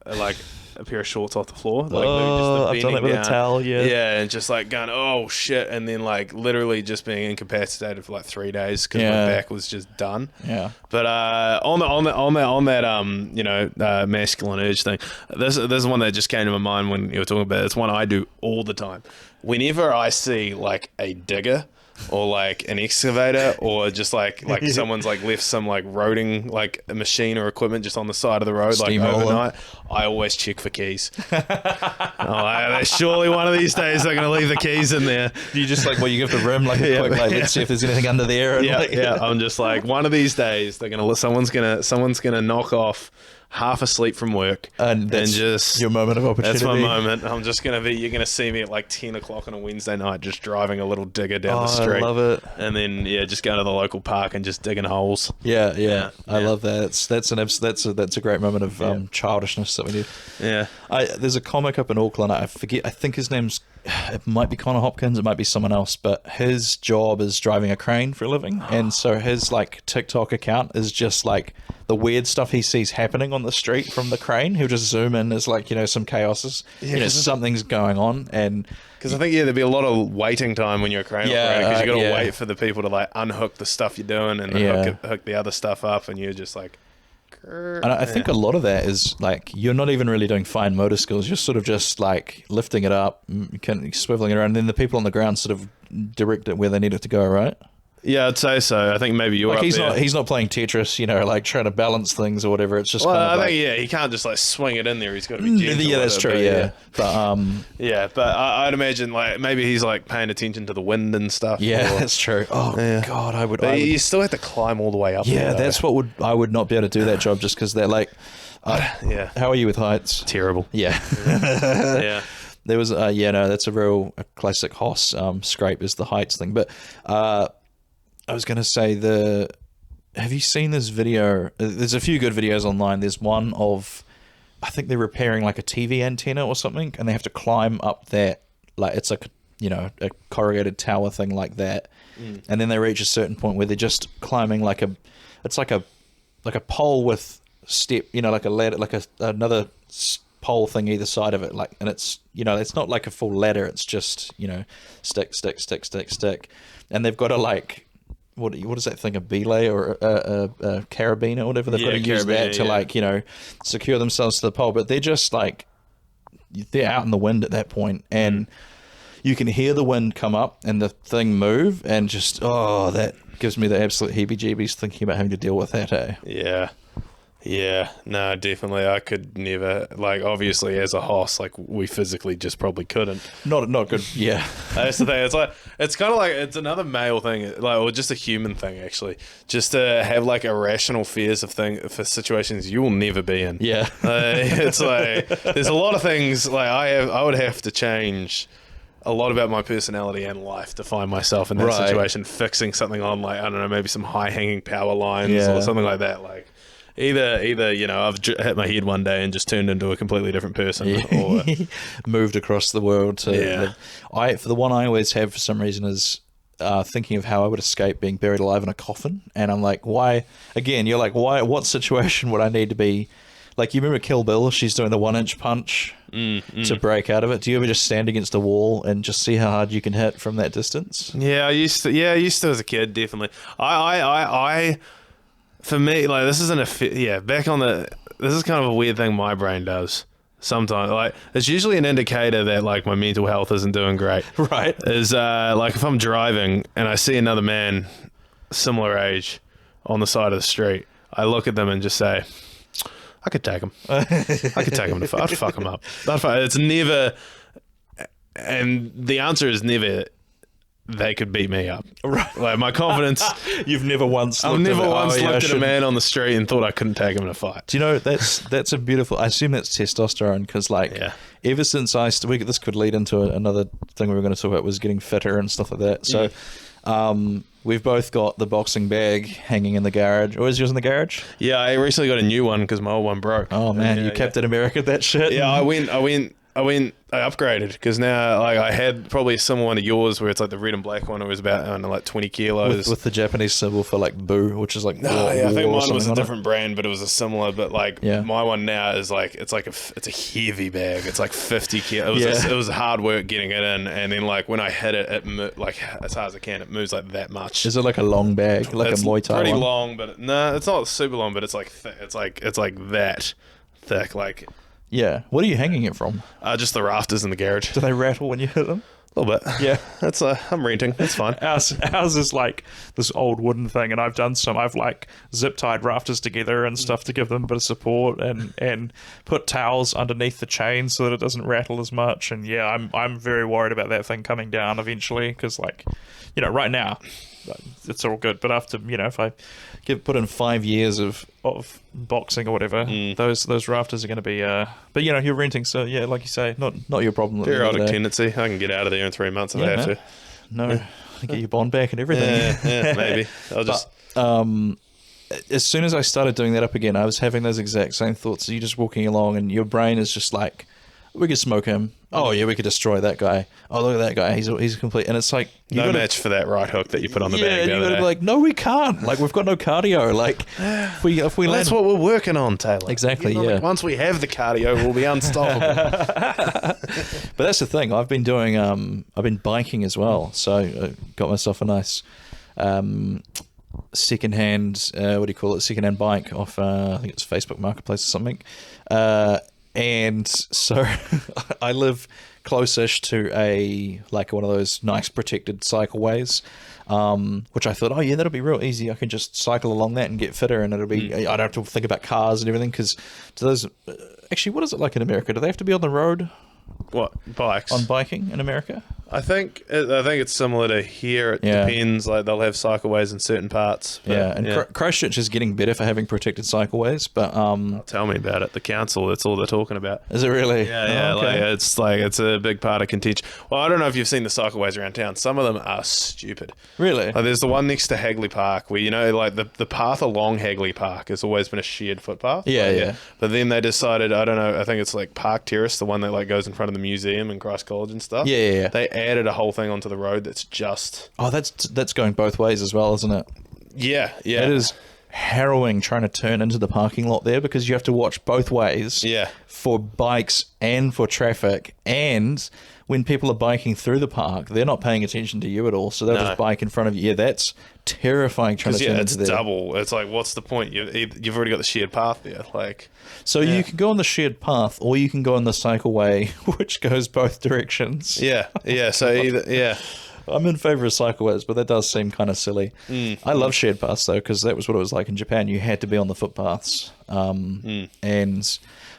B: like a pair of shorts off the floor. Like
C: I've done that with a towel. Yeah.
B: Yeah, and just like going, oh shit, and then like literally just being incapacitated for like 3 days because my back was just done.
C: Yeah.
B: But on that masculine urge thing, this is one that just came to my mind when you were talking about it. It's one I do all the time. Whenever I see like a digger or like an excavator or just like someone's like left some like roading like a machine or equipment just on the side of the road like overnight, I always check for keys. Surely one of these days they're gonna leave the keys in there.
C: You just like you give the rim like a quick like let's see if there's anything under there. And
B: I'm just like one of these days they're gonna someone's gonna knock off half asleep from work
C: and just your moment of opportunity.
B: That's my moment. You're gonna see me at like 10 o'clock on a Wednesday night just driving a little digger down the street.
C: I love it.
B: And then just going to the local park and just digging holes.
C: Yeah. I love that. That's a great moment of childishness that we need.
B: Yeah.
C: There's a comic up in Auckland, I think his name's, it might be Connor Hopkins, it might be someone else, but his job is driving a crane for a living, and so his like TikTok account is just like the weird stuff he sees happening on the street from the crane. He'll just zoom in as like some chaos is, something's going on, and
B: because I think there'd be a lot of waiting time when you're a crane operator because you got to wait for the people to like unhook the stuff you're doing and then hook the other stuff up, and you're just like.
C: And I think a lot of that is like you're not even really doing fine motor skills. You're sort of just like lifting it up, swiveling it around, and then the people on the ground sort of direct it where they need it to go, right?
B: Yeah, I'd say so. I think maybe you're
C: like
B: up
C: he's not playing Tetris, like trying to balance things or whatever. It's just
B: I think he can't just like swing it in there. He's got to be gentle.
C: Yeah, that's true.
B: But I'd imagine like maybe he's like paying attention to the wind and stuff.
C: Yeah, that's true. Oh God, I would.
B: You still have to climb all the way up.
C: Yeah, that's what I would not be able to do that job just because they're like. How are you with heights?
B: Terrible.
C: Yeah.
B: Yeah.
C: There was that's a classic Hoss scrape is the heights thing, but. I was going to say have you seen this video? There's a few good videos online. There's one of, I think they're repairing like a TV antenna or something, and they have to climb up that, like it's like, a corrugated tower thing like that. And then they reach a certain point where they're just climbing it's like a pole with step, like a ladder, like another pole thing either side of it. Like, and it's, it's not like a full ladder. It's just, stick. And they've got to like, what is that thing? A belay or a carabiner or whatever? They've got to use that to secure themselves to the pole. But they're just like they're out in the wind at that point, and you can hear the wind come up and the thing move, and just that gives me the absolute heebie-jeebies thinking about having to deal with that.
B: Yeah, no, definitely. I could never, like, obviously as a Hoss, like, we physically just probably couldn't.
C: Not good, yeah.
B: That's the thing. It's kind of like, it's another male thing, like, or just a human thing, actually. Just to have, like, irrational fears for situations you will never be in.
C: Yeah.
B: It's like, there's a lot of things, like, I would have to change a lot about my personality and life to find myself in that situation, fixing something on, like, I don't know, maybe some high-hanging power lines or something like that, like. Either I've hit my head one day and just turned into a completely different person, or
C: moved across the world to live. For the one I always have for some reason is thinking of how I would escape being buried alive in a coffin, and I'm like, why? Again, you're like, why? What situation would I need to be? Like, you remember Kill Bill? She's doing the 1-inch punch to break out of it. Do you ever just stand against a wall and just see how hard you can hit from that distance?
B: Yeah, I used to as a kid, definitely. For me, like, this is this is kind of a weird thing my brain does sometimes. Like, it's usually an indicator that, like, my mental health isn't doing great.
C: Right.
B: Is, like, if I'm driving and I see another man similar age on the side of the street, I look at them and just say, I could take him. I'd fuck him up. It's never, and the answer is never they could beat me up.
C: Right.
B: Like my confidence.
C: You've never once.
B: I've
C: looked
B: never
C: at,
B: once
C: oh, yeah,
B: looked
C: I
B: at a man
C: shouldn't-
B: on the street and thought I couldn't take him in a fight.
C: Do you know that's a beautiful? I assume that's testosterone because ever since this could lead into another thing we were going to talk about was getting fitter and stuff like that. So. We've both got the boxing bag hanging in the garage. Or is yours in the garage?
B: Yeah, I recently got a new one because my old one broke.
C: Oh man,
B: Yeah,
C: you Captain America that shit.
B: Yeah, I upgraded because now like I had probably a similar one to yours where it's like the red and black one. It was about I don't know, like 20 kilos
C: with the Japanese symbol for like boo, which is like
B: No,
C: war,
B: yeah, I think
C: war or
B: mine was a
C: something on it.
B: different brand, but it was a similar. But like my one now is like it's a heavy bag. It's like 50 kilos. It was hard work getting it in, and then like when I hit it like as hard as I can, it moves like that much.
C: Is it like a long bag, like
B: It's
C: a Muay Thai
B: pretty
C: one?
B: long, but no, it's not super long, but it's like it's like that thick, like
C: Yeah. What are you hanging it from?
B: just the rafters in the garage.
C: Do they rattle when you hit them?
B: A little bit.
C: Yeah.
B: That's I'm renting. It's fine.
D: Ours is like this old wooden thing, and I've like zip tied rafters together and stuff to give them a bit of support, and put towels underneath the chain so that it doesn't rattle as much. And yeah, I'm very worried about that thing coming down eventually because, like, you know, right now it's all good, but after, you know, if I
C: Put in 5 years of
D: boxing or whatever, those rafters are going to be. But you know, you're renting, so yeah, like you say, not your problem.
B: Periodic tendency. I can get out of there in 3 months if I have to.
C: No, get your bond back and everything.
B: Yeah, maybe. I'll just.
C: As soon as I started doing that up again, I was having those exact same thoughts. You're just walking along, and your brain is just like, we could smoke him. Oh yeah, we could destroy that guy. Oh, look at that guy. He's complete. And it's like
B: No match for that right hook that you put on the bag.
C: Yeah,
B: the
C: you
B: other
C: gotta
B: day.
C: be like, no, we can't. Like, we've got no cardio. Like, if we
B: Well,
C: land,
B: that's what we're working on, Taylor.
C: Exactly,
B: You know,
C: yeah.
B: like, once we have the cardio, we'll be unstoppable.
C: But that's the thing. I've been doing. I've been biking as well. So I got myself a nice secondhand. What do you call it? Secondhand bike off. I think it's Facebook Marketplace or something. And so I live close-ish to one of those nice protected cycleways, which I thought, oh yeah, that'll be real easy. I can just cycle along that and get fitter, and it'll be. I don't have to think about cars and everything because do those. Actually, what is it like in America? Do they have to be on the road
B: What bikes?
C: on biking in America?
B: I think it's similar to here. It
C: Yeah.
B: depends. Like they'll have cycleways in certain parts. But,
C: Yeah, and Christchurch is getting better for having protected cycleways, but
B: tell me about it. The council. That's all they're talking about.
C: is it really?
B: Yeah,
C: Oh, okay.
B: it's a big part of contention. Well, I don't know if you've seen the cycleways around town. Some of them are stupid.
C: Really?
B: Like, there's the one next to Hagley Park where, you know, like the path along Hagley Park has always been a shared footpath.
C: Yeah,
B: Like,
C: yeah.
B: But then they decided, I don't know, I think it's like Park Terrace, the one that like goes in front of the museum and Christ College and stuff.
C: Yeah.
B: They added a whole thing onto the road that's just
C: Oh, that's going both ways as well, isn't it?
B: yeah.
C: It is harrowing trying to turn into the parking lot there because you have to watch both ways.
B: Yeah.
C: For bikes and for traffic, and when people are biking through the park, they're not paying attention to you at all, so they'll
B: No.
C: just bike in front of you. Yeah, that's terrifying trying to
B: Because
C: turn
B: it's
C: into there.
B: double. It's like, what's the point? You've already got the shared path there. Like,
C: So you can go on the shared path, or you can go on the cycleway, which goes both directions.
B: yeah. So either
C: I'm in favour of cycleways, but that does seem kind of silly. I love shared paths though, because that was what it was like in Japan. You had to be on the footpaths. And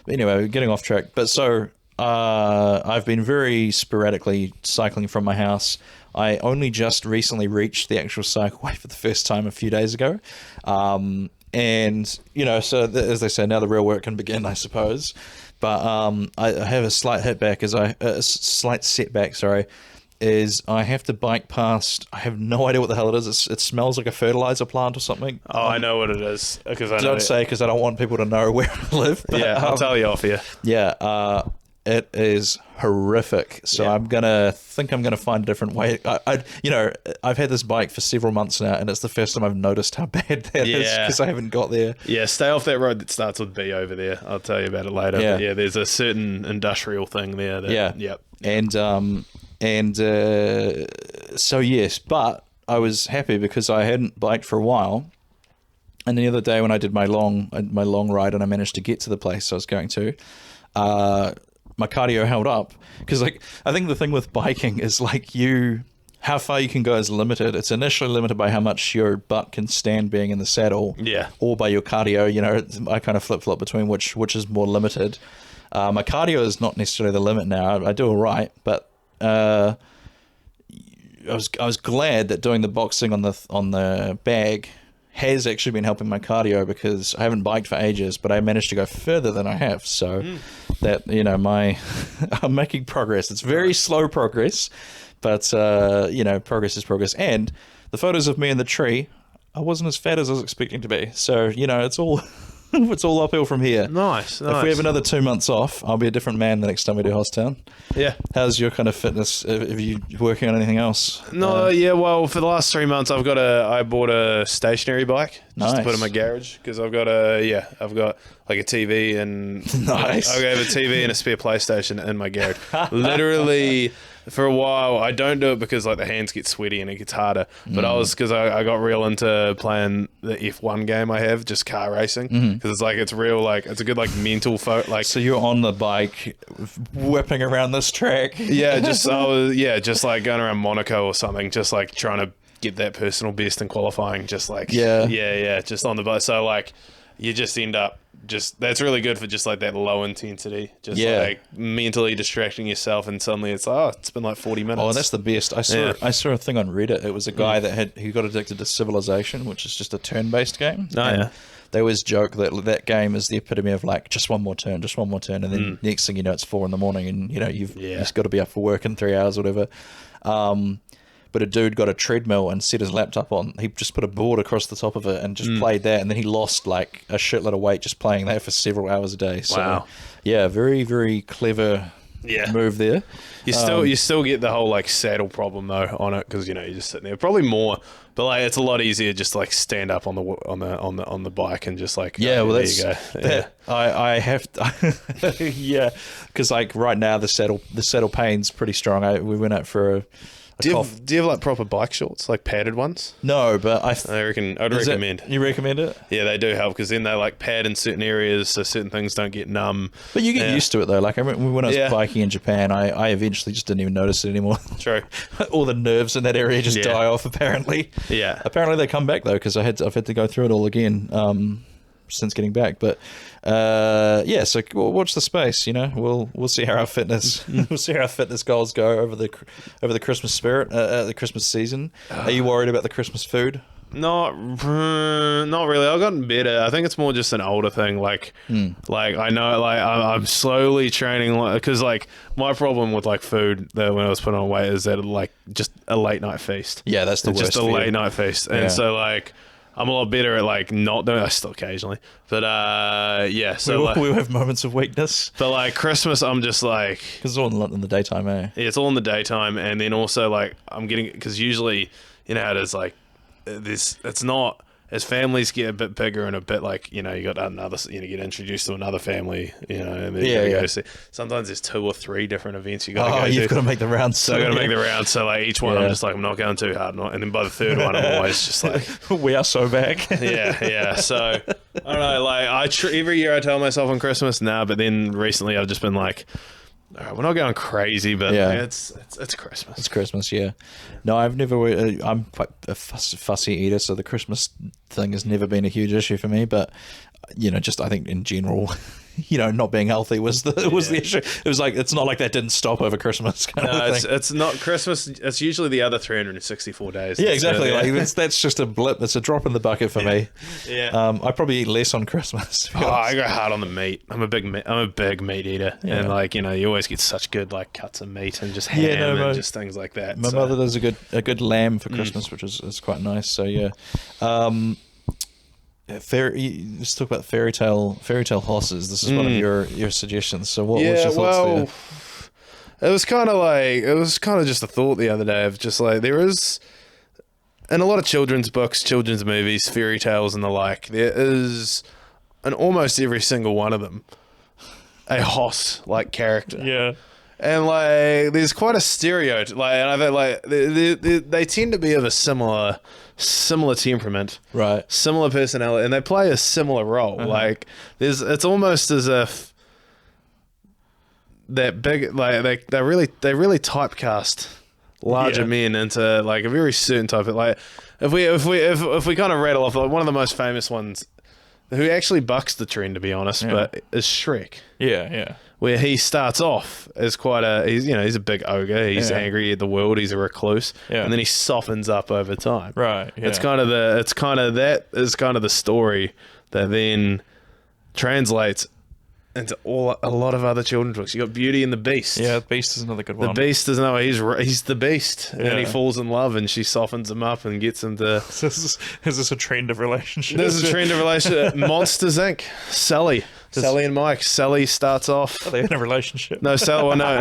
C: anyway, we're getting off track. But so I've been very sporadically cycling from my house. I only just recently reached the actual cycleway for the first time a few days ago. And, you know, so as they say, now the real work can begin, I suppose. But I have a slight setback, is I have to bike past, I have no idea what the hell it is. It smells like a fertilizer plant or something.
B: Oh, I know what it is because I know.
C: Don't say because I don't want people to know where I live. But,
B: Yeah, I'll tell you off here.
C: Yeah, it is horrific. So
B: Yeah.
C: I'm gonna find a different way. I've had this bike for several months now, and it's the first time I've noticed how bad that is
B: Yeah.
C: because I haven't got there.
B: Yeah, stay off that road that starts with B over there. I'll tell you about it later.
C: Yeah.
B: But yeah, there's a certain industrial thing there. That,
C: Yeah.
B: Yep.
C: So yes, but I was happy because I hadn't biked for a while, and the other day when I did my long ride and I managed to get to the place I was going to, my cardio held up because like I think the thing with biking is like how far you can go is limited. It's initially limited by how much your butt can stand being in the saddle, or by your cardio. You know, I kind of flip flop between which is more limited. My cardio is not necessarily the limit now. I do all right, but was glad that doing the boxing on the bag has actually been helping my cardio, because I haven't biked for ages, but I managed to go further than I have. So that, I'm making progress. It's very slow progress, but progress is progress. And the photos of me in the tree, I wasn't as fat as I was expecting to be. So, it's all it's all uphill from here.
B: Nice.
C: If we have another 2 months off, I'll be a different man the next time we do Hosstown.
B: Yeah.
C: How's your kind of fitness? Have you working on anything else?
B: No, well, for the last 3 months, I bought a stationary bike just to put in my garage, because I've got like a TV and
C: Nice.
B: I have a TV and a spare PlayStation in my garage. Literally, for a while, I don't do it because like the hands get sweaty and it gets harder. But because I got real into playing the F1 game I have, just car racing, because it's real, like it's a good like mental
C: So you're on the bike, whipping around this track.
B: just like going around Monaco or something, just like trying to get that personal best in qualifying, just like just on the bike. So like you just end up that's really good for just like that low intensity, like mentally distracting yourself, and suddenly it's been like 40 minutes.
C: Oh, that's the best. I saw a thing on Reddit. It was a guy who got addicted to Civilization, which is just a turn-based game. They always joke that game is the epitome of like just one more turn, and then next thing you know, it's 4 a.m. and you've just got to be up for work in 3 hours or whatever. But a dude got a treadmill and set his laptop on. He just put a board across the top of it and just played that, and then he lost like a shitload of weight just playing that for several hours a day. So,
B: wow.
C: Yeah, very, very clever move there.
B: You still get the whole like saddle problem though on it, because you're just sitting there. Probably more, but like it's a lot easier just to like stand up on the bike and just like
C: there you
B: go.
C: I have because like right now the saddle pain's pretty strong. We went out for a
B: do you have like proper bike shorts, like padded ones?
C: No, but I'd
B: recommend.
C: You recommend it?
B: Yeah, they do help, because then they like pad in certain areas so certain things don't get numb.
C: But you get used to it though. Like I remember when I was biking in Japan, I eventually just didn't even notice it anymore.
B: True.
C: All the nerves in that area just die off. Apparently.
B: Yeah.
C: Apparently they come back though, because I've had to go through it all again since getting back. But so we'll watch the space. We'll see how our fitness goals go over the Christmas spirit, the Christmas season. Are you worried about the Christmas food?
B: Not really. I've gotten better. I think it's more just an older thing. Like I know, like I'm slowly training, because like my problem with like food that when I was putting on weight is that like just a late night feast.
C: Yeah, that's the worst.
B: Just a late night feast, and so like I'm a lot better at like not doing. I still occasionally, but So
C: we have moments of weakness.
B: But like Christmas, I'm just like,
C: because it's all in the daytime, eh?
B: Yeah, it's all in the daytime, and then also like I'm getting, because usually how it is like this. It's not, as families get a bit bigger and a bit like you got another, get introduced to another family, and then you go see. Sometimes there's 2 or 3 different events you got to go to.
C: You've got to make the rounds.
B: So I got to make the rounds. So like each one, I'm just like, I'm not going too hard, and then by the third one, I'm always just like,
C: we are so back.
B: yeah. So I don't know. Like every year I tell myself on Christmas, but then recently I've just been like, all right, we're not going crazy, but it's Christmas.
C: It's Christmas, yeah. No, I've never. I'm quite a fussy eater, so the Christmas thing has never been a huge issue for me. But just I think in general, not being healthy was the issue. It was like it's not like that didn't stop over Christmas.
B: It's not Christmas. It's usually the other 364 days.
C: Yeah, exactly. That's just a blip. It's a drop in the bucket for me.
B: Yeah.
C: I probably eat less on Christmas.
B: I go hard on the meat. I'm a big meat eater, and like you always get such good like cuts of meat and just ham and just things like that.
C: My mother does a good lamb for Christmas, which is quite nice. So yeah. Let's talk about fairy tale horses. This is one of your suggestions. So what's your thoughts there?
B: It was kind of just a thought the other day of just like, there is in a lot of children's books, children's movies, fairy tales and the like, there is in almost every single one of them a Hoss like character.
D: Yeah.
B: And like there's quite a stereotype, like, and I think like they tend to be of a similar temperament,
C: right?
B: Similar personality, and they play a similar role. Like it's almost as if that big, like they really typecast larger men into like a very certain type of, like if we kind of rattle off like one of the most famous ones who actually bucks the trend, to be honest, but is Shrek.
D: Yeah.
B: Where he starts off as he's a big ogre, he's angry at the world, he's a recluse, and then he softens up over time.
D: Right. Yeah.
B: It's kind of the story that then translates into a lot of other children's books. You got Beauty and the Beast.
D: Yeah, Beast is another good one.
B: The Beast he's the Beast, and he falls in love, and she softens him up and gets him to.
D: Is this a trend of relationship?
B: There's a trend of relationship. Monsters Inc. Sally and Mike. Sally starts off.
D: Are they in a relationship?
B: No, Sally. Well, no.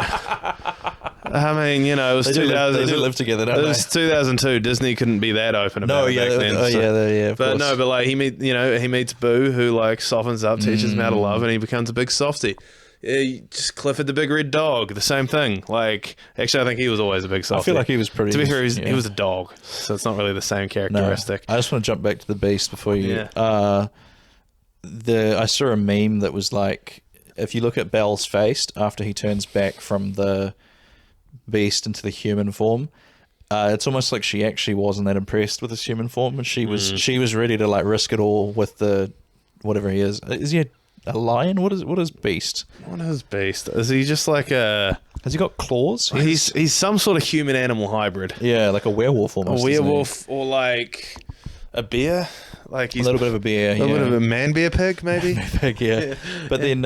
B: I mean, it was 2000.
C: They do live together, don't
B: It was 2002. Disney couldn't be that open about it back then. But he meets Boo, who like softens up, teaches him how to love, and he becomes a big softie. Yeah, just Clifford the Big Red Dog, the same thing. Like, actually, I think he was always a big softie.
C: I feel like he was pretty.
B: To be fair, he was a dog, so it's not really the same characteristic.
C: No, I just want to jump back to the Beast before you. Yeah. I saw a meme that was like, if you look at Belle's face after he turns back from the Beast into the human form, it's almost like she actually wasn't that impressed with his human form, and she was ready to like risk it all with the whatever he is. Is he a lion? What is Beast?
B: What is Beast? Is he just like a?
C: Has he got claws?
B: He's some sort of human animal hybrid.
C: Yeah, like a werewolf almost.
B: A werewolf or like a bear. Like he's
C: a little bit of a bear,
B: a little bit of a man bear pig, maybe.
C: Pig, yeah. But then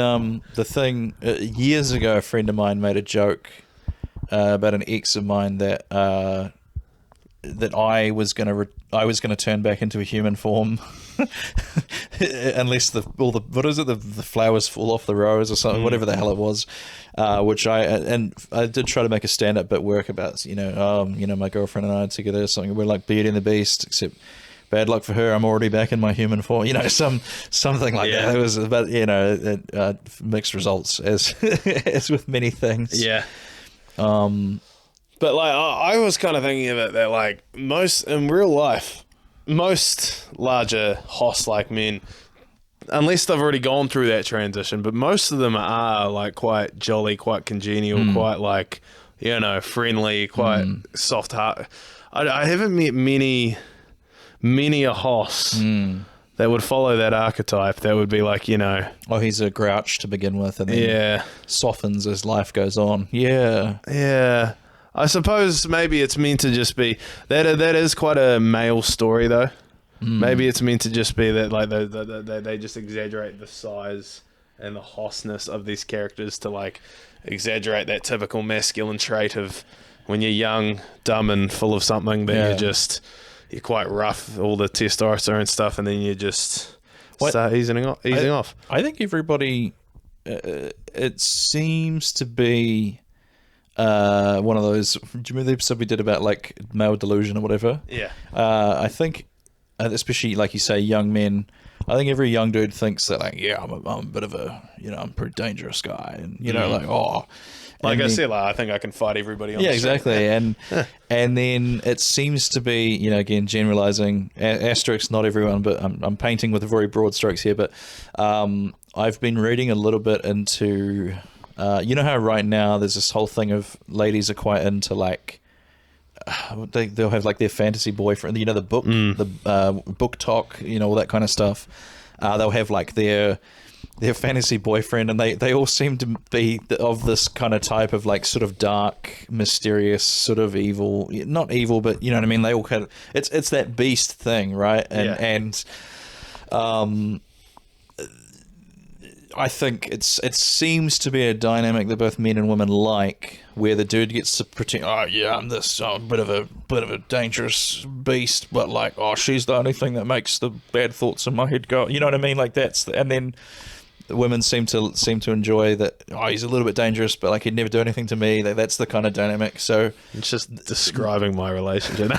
C: the thing years ago, a friend of mine made a joke about an ex of mine that that I was gonna turn back into a human form unless the flowers fall off the rose or something, whatever the hell it was. Which I did try to make a stand-up bit work about, my girlfriend and I together, something we're like Beauty and the Beast, except bad luck for her, I'm already back in my human form. Something like that. It was about mixed results as as with many things.
B: Yeah. But like I was kind of thinking of it that like in real life, most larger hoss-like men, unless they've already gone through that transition, but most of them are like quite jolly, quite congenial, quite like friendly, quite soft heart. I haven't met many a hoss that would follow that archetype. That would be like,
C: he's a grouch to begin with, and then softens as life goes on. Yeah.
B: I suppose maybe it's meant to just be that is quite a male story though. Maybe it's meant to just be that like they just exaggerate the size and the hossness of these characters to like exaggerate that typical masculine trait of when you're young, dumb, and full of something, that you're quite rough, all the testosterone stuff, and then you just start easing off.
C: I think everybody, it seems to be one of those. Do you remember the episode we did about like male delusion or whatever? Yeah. I think, especially like you say, young men. I think every young dude thinks that like, I'm a bit of a, I'm a pretty dangerous guy, and
B: Like I said, I think I can fight everybody on the street.
C: Exactly. And then it seems to be, again, generalizing, asterisk, not everyone, but I'm painting with very broad strokes here, but I've been reading a little bit into, how right now there's this whole thing of ladies are quite into like, they'll have like their fantasy boyfriend, the book, book talk, all that kind of stuff. They'll have like their fantasy boyfriend, and they all seem to be of this kind of type of like sort of dark, mysterious, sort of evil, not evil, but you know what I mean? They all kind of, it's that beast thing, right? And I think it seems to be a dynamic that both men and women like, where the dude gets to pretend, I'm a bit of a dangerous beast, but like, she's the only thing that makes the bad thoughts in my head go. You know what I mean? Like and then the women seem to enjoy that. He's a little bit dangerous, but like he'd never do anything to me. That's the kind of dynamic. So
B: it's just describing my relationship.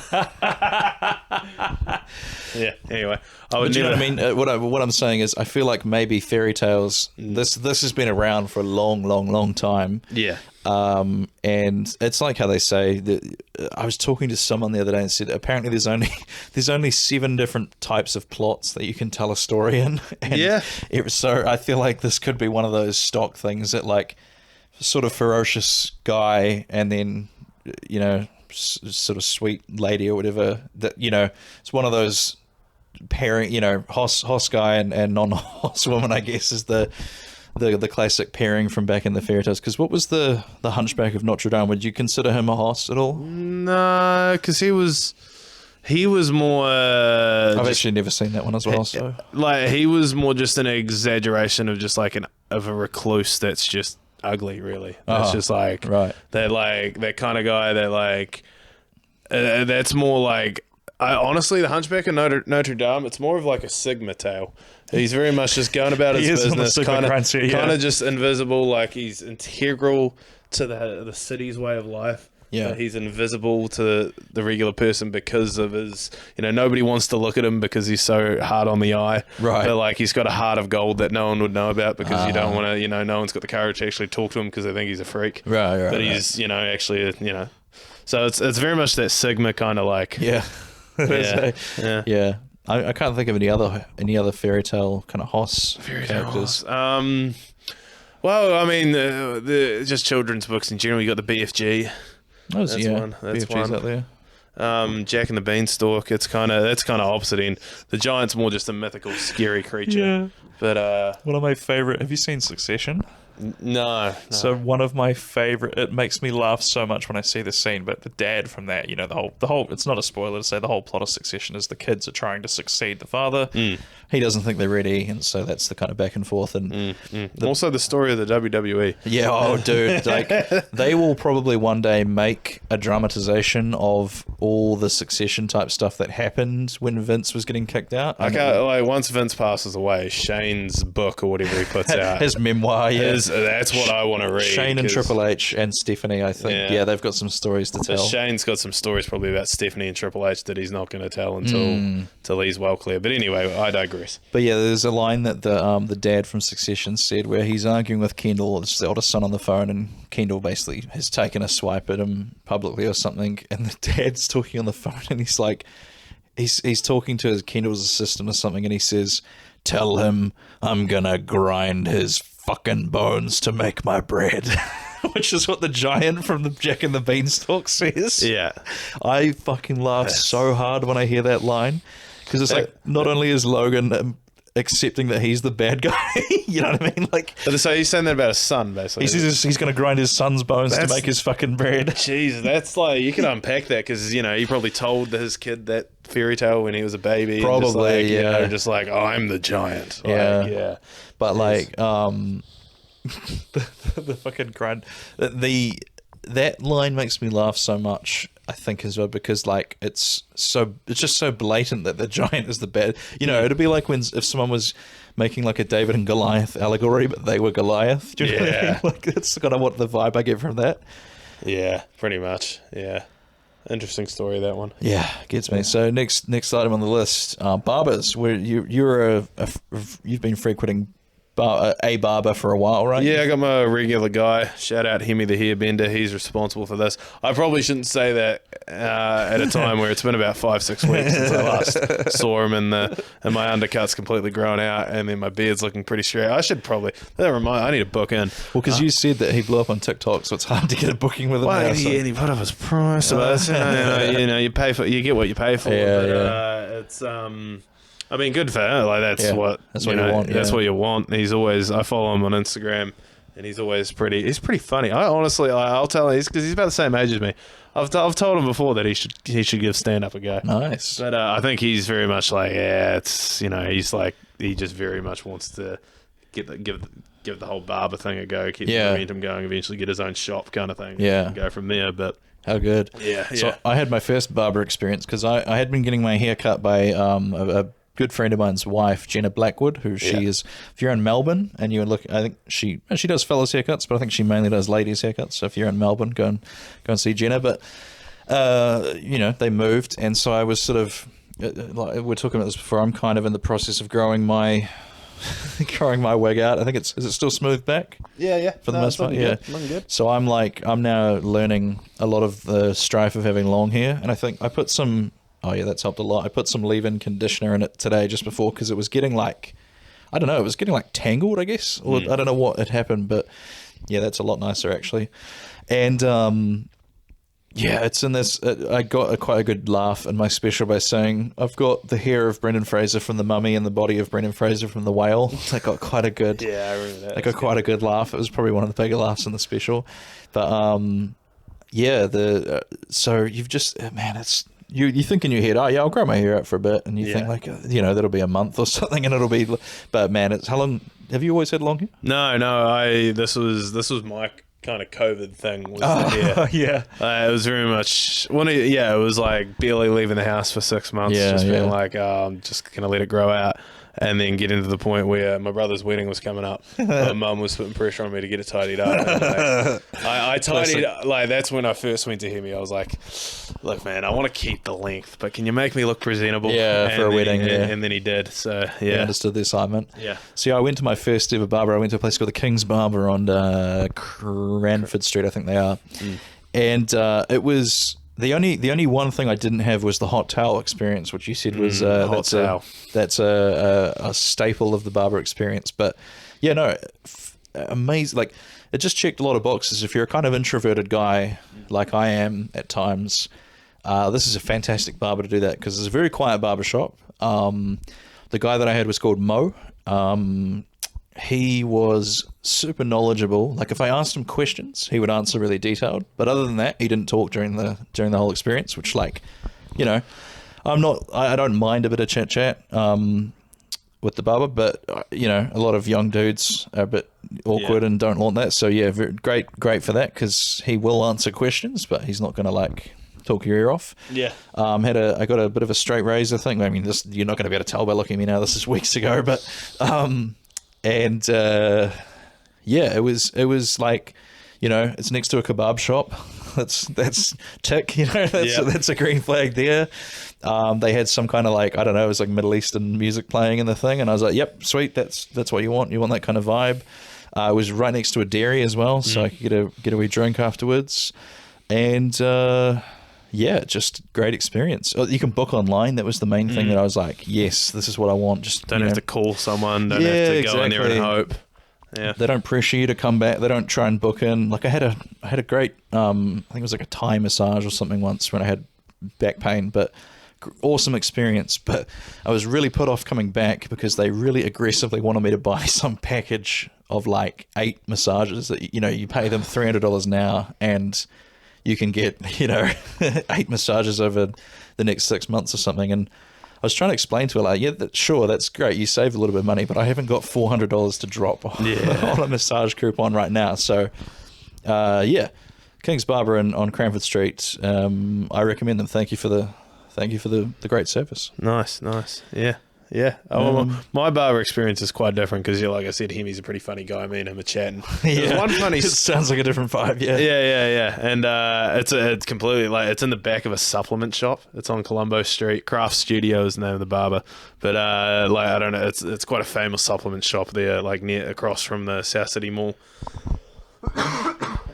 B: Yeah. Anyway,
C: you know what I mean? What I'm saying is, I feel like maybe fairy tales. This has been around for a long, long, long time.
B: Yeah.
C: And it's like how they say that. I was talking to someone the other day and said apparently there's only 7 different types of plots that you can tell a story in. And so I feel like this could be one of those stock things that like sort of ferocious guy and then sort of sweet lady or whatever, that it's one of those pairing, Hoss guy and non-Hoss woman, I guess, is the classic pairing from back in the fairy tales. Because what was the Hunchback of Notre Dame? Would you consider him a Hoss at all?
B: No, because he was more.
C: I've actually never seen that one as well. So
B: like he was more just an exaggeration of just like of a recluse that's just ugly. Really, that's just like
C: right.
B: That kind of guy that like that's more like. Honestly, the Hunchback of Notre Dame, it's more of like a Sigma tale. He's very much just going about his business, kind of just invisible. Like he's integral to the city's way of life.
C: Yeah,
B: but he's invisible to the regular person because of his. Nobody wants to look at him because he's so hard on the eye.
C: Right.
B: But like he's got a heart of gold that no one would know about because you don't want to. No one's got the courage to actually talk to him because they think he's a freak.
C: Right.
B: But he's actually. So it's very much that Sigma kind of like.
C: Yeah. Yeah. I can't think of any other fairy tale kind of Hoss characters.
B: Well, I mean, the just children's books in general. You got the BFG. That's one. That's
C: BFG's
B: one.
C: Out there.
B: Jack and the Beanstalk. That's kind of opposite end. The giant's more just a mythical, scary creature.
D: Yeah.
B: But
D: one of my favorite. Have you seen Succession?
B: No.
D: So one of my favorite. It makes me laugh so much when I see this scene. But the dad from that, the whole. It's not a spoiler to say the whole plot of Succession is the kids are trying to succeed the father.
C: He doesn't think they're ready, and so that's the kind of back and forth. And
B: also the story of the WWE.
C: Yeah, oh, dude, like they will probably one day make a dramatization of all the Succession type stuff that happened when Vince was getting kicked out.
B: Once Vince passes away, Shane's book or whatever he puts out,
C: his memoir,
B: that's what I want to read.
C: Shane and Triple H and Stephanie, I think, they've got some stories to tell.
B: Shane's got some stories probably about Stephanie and Triple H that he's not going to tell until he's well clear. But anyway, I digress.
C: But yeah, there's a line that the dad from Succession said where he's arguing with Kendall, his eldest son, on the phone, and Kendall basically has taken a swipe at him publicly or something, and the dad's talking on the phone, and he's like, he's talking to Kendall's assistant or something, and he says, "Tell him I'm gonna grind his fucking bones to make my bread." Which is what the giant from the Jack and the Beanstalk says.
B: Yeah.
C: I fucking laugh so hard when I hear that line. Because it's like, not only is Logan accepting that he's the bad guy, you know what I mean? Like,
B: so he's saying that about his son, basically.
C: He says he's going to grind his son's bones to make his fucking bread.
B: Jeez, that's like, you can unpack that because, he probably told his kid that fairy tale when he was a baby.
C: Probably,
B: just like, oh, I'm the giant.
C: Yeah. But like,
D: the fucking grind.
C: That line makes me laugh so much, I think, as well, because like it's just so blatant that the giant is the bad. It'd be like if someone was making like a David and Goliath allegory, but they were Goliath. Do you know what I mean? Like that's kind of what the vibe I get from that.
B: Yeah, pretty much. Yeah, interesting story, that one.
C: Yeah, gets me. So next item on the list, barbers. Where you've been frequenting a barber for a while, right?
B: Yeah, I got my regular guy. Shout out Hemi the Hairbender. He's responsible for this. I probably shouldn't say that at a time where it's been about 5-6 weeks since I last saw him, and my undercut's completely grown out, and then my beard's looking pretty straight. I should probably. Never mind. I need a book in.
C: Well, because you said that he blew up on TikTok, so it's hard to get a booking with him.
B: Well,
C: now,
B: and he put up his price. You pay for. You get what you pay for. It's I mean, good for her. Like that's what you want. That's what you want. I follow him on Instagram, and he's always pretty. He's pretty funny. I'll tell him because he's about the same age as me. I've told him before that he should give stand up a go.
C: Nice.
B: But I think he's very much like it's he's like he just very much wants to give the whole barber thing a go, keep the momentum going, eventually get his own shop kind of thing.
C: Yeah.
B: And go from there. But
C: how good.
B: Yeah.
C: So I had my first barber experience because I had been getting my hair cut by a good friend of mine's wife, Jenna Blackwood, who she is. If you're in Melbourne and you look, I think she does fellas haircuts, but I think she mainly does ladies haircuts. So if you're in Melbourne, go and see Jenna. But they moved, and so I was sort of like we're talking about this before. I'm kind of in the process of growing my wig out. I think is it still smooth back?
B: Yeah.
C: For the most part, yeah.
B: Good.
C: So I'm now learning a lot of the strife of having long hair, and I think I put some. Oh yeah, that's helped a lot. I put some leave-in conditioner in it today just before because it was getting it was getting tangled, I guess. Or I don't know what had happened, but yeah, that's a lot nicer actually. And Yeah, it's in this. I got quite a good laugh in my special by saying I've got the hair of Brendan Fraser from The Mummy and the body of Brendan Fraser from The Whale. I got quite a good.
B: Yeah, I remember that.
C: I got quite a good laugh. It was probably one of the bigger laughs in the special, but yeah. So you've just it's you think in your head, oh yeah, I'll grow my hair out for a bit, and you think like that'll be a month or something, and it'll be. But man, it's how long? Have you always had long hair?
B: No. This was my kind of COVID thing. Was the hair.
D: Yeah.
B: It was very much it was like barely leaving the house for 6 months, just being like, I'm just gonna let it grow out, and then getting to the point where my brother's wedding was coming up. My mum was putting pressure on me to get it tidied up. And, I tidied like that's when I first went to him. I was like, look, man, I want to keep the length, but can you make me look presentable?
C: Yeah, for a wedding.
B: And then he did. So yeah,
C: I understood the assignment.
B: Yeah.
C: See, I went to my first ever barber. I went to a place called the King's Barber on Cranford Street, I think they are, and it was. The only one thing I didn't have was the hot towel experience, which you said was that's a staple of the barber experience. But yeah, no, amazing. Like it just checked a lot of boxes. If you're a kind of introverted guy like I am at times, this is a fantastic barber to do that because it's a very quiet barber shop. The guy that I had was called Mo. He was super knowledgeable. Like if I asked him questions, he would answer really detailed. But other than that, he didn't talk during the whole experience. Which, like, I don't mind a bit of chit chat with the barber, but a lot of young dudes are a bit awkward and don't want that. So yeah, great for that because he will answer questions, but he's not going to like talk your ear off.
B: Yeah.
C: I got a bit of a straight razor thing. I mean, this you're not going to be able to tell by looking at me now. This is weeks ago, but. And it was like, it's next to a kebab shop. That's tick, that's a green flag there. They had some kind of like, I don't know, it was like Middle Eastern music playing in the thing, and I was like, yep, sweet, that's what you want. You want that kind of vibe. It was right next to a dairy as well, so I could get a wee drink afterwards, and just great experience. You can book online. That was the main thing that I was like, yes, this is what I want. Just
B: don't have to call someone. Don't have to go in there and hope. Yeah,
C: they don't pressure you to come back. They don't try and book in. Like I had a great, I think it was like a Thai massage or something once when I had back pain, but awesome experience. But I was really put off coming back because they really aggressively wanted me to buy some package of like 8 massages that you pay them $300 an hour and you can get 8 massages over the next 6 months or something. And I was trying to explain to her like, sure, that's great, you save a little bit of money, but I haven't got $400 to drop on a massage coupon right now. So King's Barber on Cranford Street, I recommend them. Thank you for the great service.
B: Nice. Yeah. My barber experience is quite different because, like I said, he's a pretty funny guy. Me and him are chatting. There's one funny.
C: It sounds like a different vibe. Yeah.
B: Yeah. And it's completely like it's in the back of a supplement shop. It's on Colombo Street. Craft Studio is the name of the barber. But I don't know. It's quite a famous supplement shop there, like across from the South City Mall.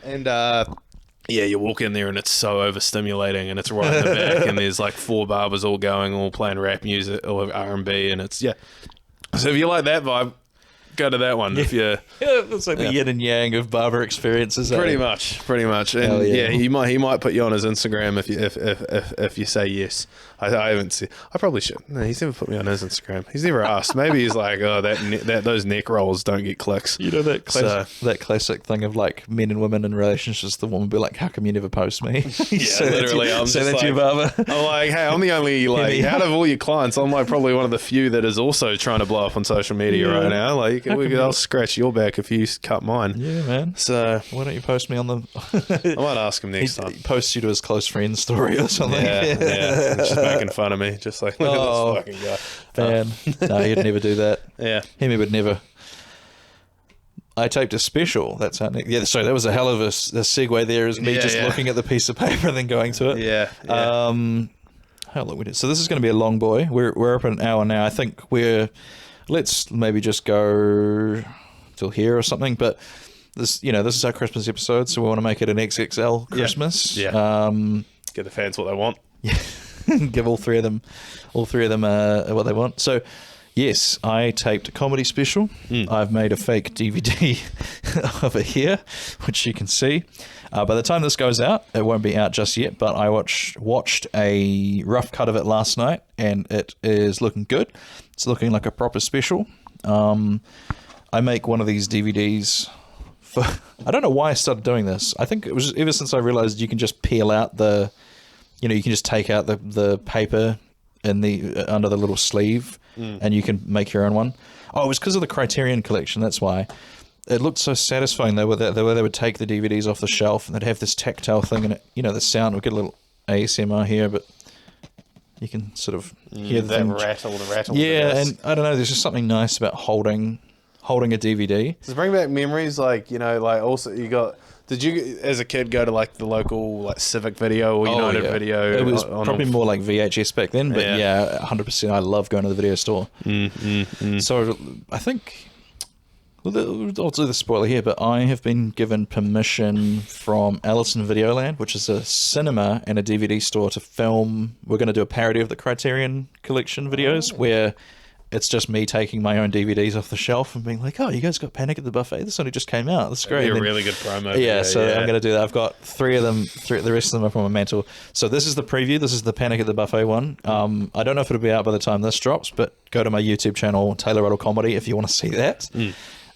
B: And you walk in there and it's so overstimulating, and it's right in the back, and there's like 4 barbers all playing rap music or R&B, and it's So if you like that vibe, go to that one. If you
C: it's like the yin and yang of barber experiences.
B: Pretty much. And he might put you on his Instagram if you say yes. I haven't seen. I probably should. No, he's never put me on his Instagram. He's never asked. Maybe he's like, oh, those neck rolls don't get clicks.
C: That classic thing of like men and women in relationships. The woman will be like, how come you never post me?
B: Literally, I'm
C: say
B: just
C: that
B: like,
C: to your barber.
B: I'm like, hey, I'm the only out of all your clients, I'm like probably one of the few that is also trying to blow up on social media right now. Like, I'll scratch your back if you cut mine.
C: Yeah, man.
B: So
C: why don't you post me on the?
B: I might ask him next time.
C: He posts you to his close friend story or something.
B: Yeah. Just making fun of me, just like, look at this fucking guy.
C: Man, no, he'd never do that.
B: Yeah,
C: he would never. I taped a special. That's how. Sorry, that was a hell of a segue. There is me looking at the piece of paper and then going to it.
B: Yeah.
C: How long we did? So this is going to be a long boy. We're up an hour now. I think let's maybe just go till here or something. But this is our Christmas episode, so we want to make it an XXL Christmas.
B: Yeah. Get the fans what they want.
C: Yeah. Give all three of them what they want. So Yes, I taped a comedy special. I've made a fake DVD over here, which you can see. By the time this goes out, it won't be out just yet, but I watched a rough cut of it last night, and it is looking good. It's looking like a proper special. I make one of these DVDs for... I don't know why I started doing this. I think it was ever since I realized you can just peel out the... you can just take out the paper in the under the little sleeve, and you can make your own one. Oh, it was because of the Criterion collection. That's why. It looked so satisfying though, where they would take the DVDs off the shelf and they'd have this tactile thing, and it, the sound would get a little ASMR here, but you can sort of hear the
B: rattle.
C: Yeah, and I don't know. There's just something nice about holding a DVD.
B: Does it bring back memories? Like also you got. Did you, as a kid, go to like the local like Civic Video or United Video?
C: It was probably more like VHS back then, but yeah, 100%. I love going to the video store. So I think I'll do the spoiler here, but I have been given permission from Allison Videoland, which is a cinema and a DVD store, to film. We're going to do a parody of the Criterion Collection videos where it's just me taking my own DVDs off the shelf and being like, oh, you guys got Panic at the Buffet? This only just came out. That's great.
B: That'd be a really good promo.
C: Yeah, so I'm going to do that. I've got 3 of them. The rest of them are from my mantle. So this is the preview. This is the Panic at the Buffet one. I don't know if it'll be out by the time this drops, but go to my YouTube channel, Taylor Ruddle Comedy, if you want to see that.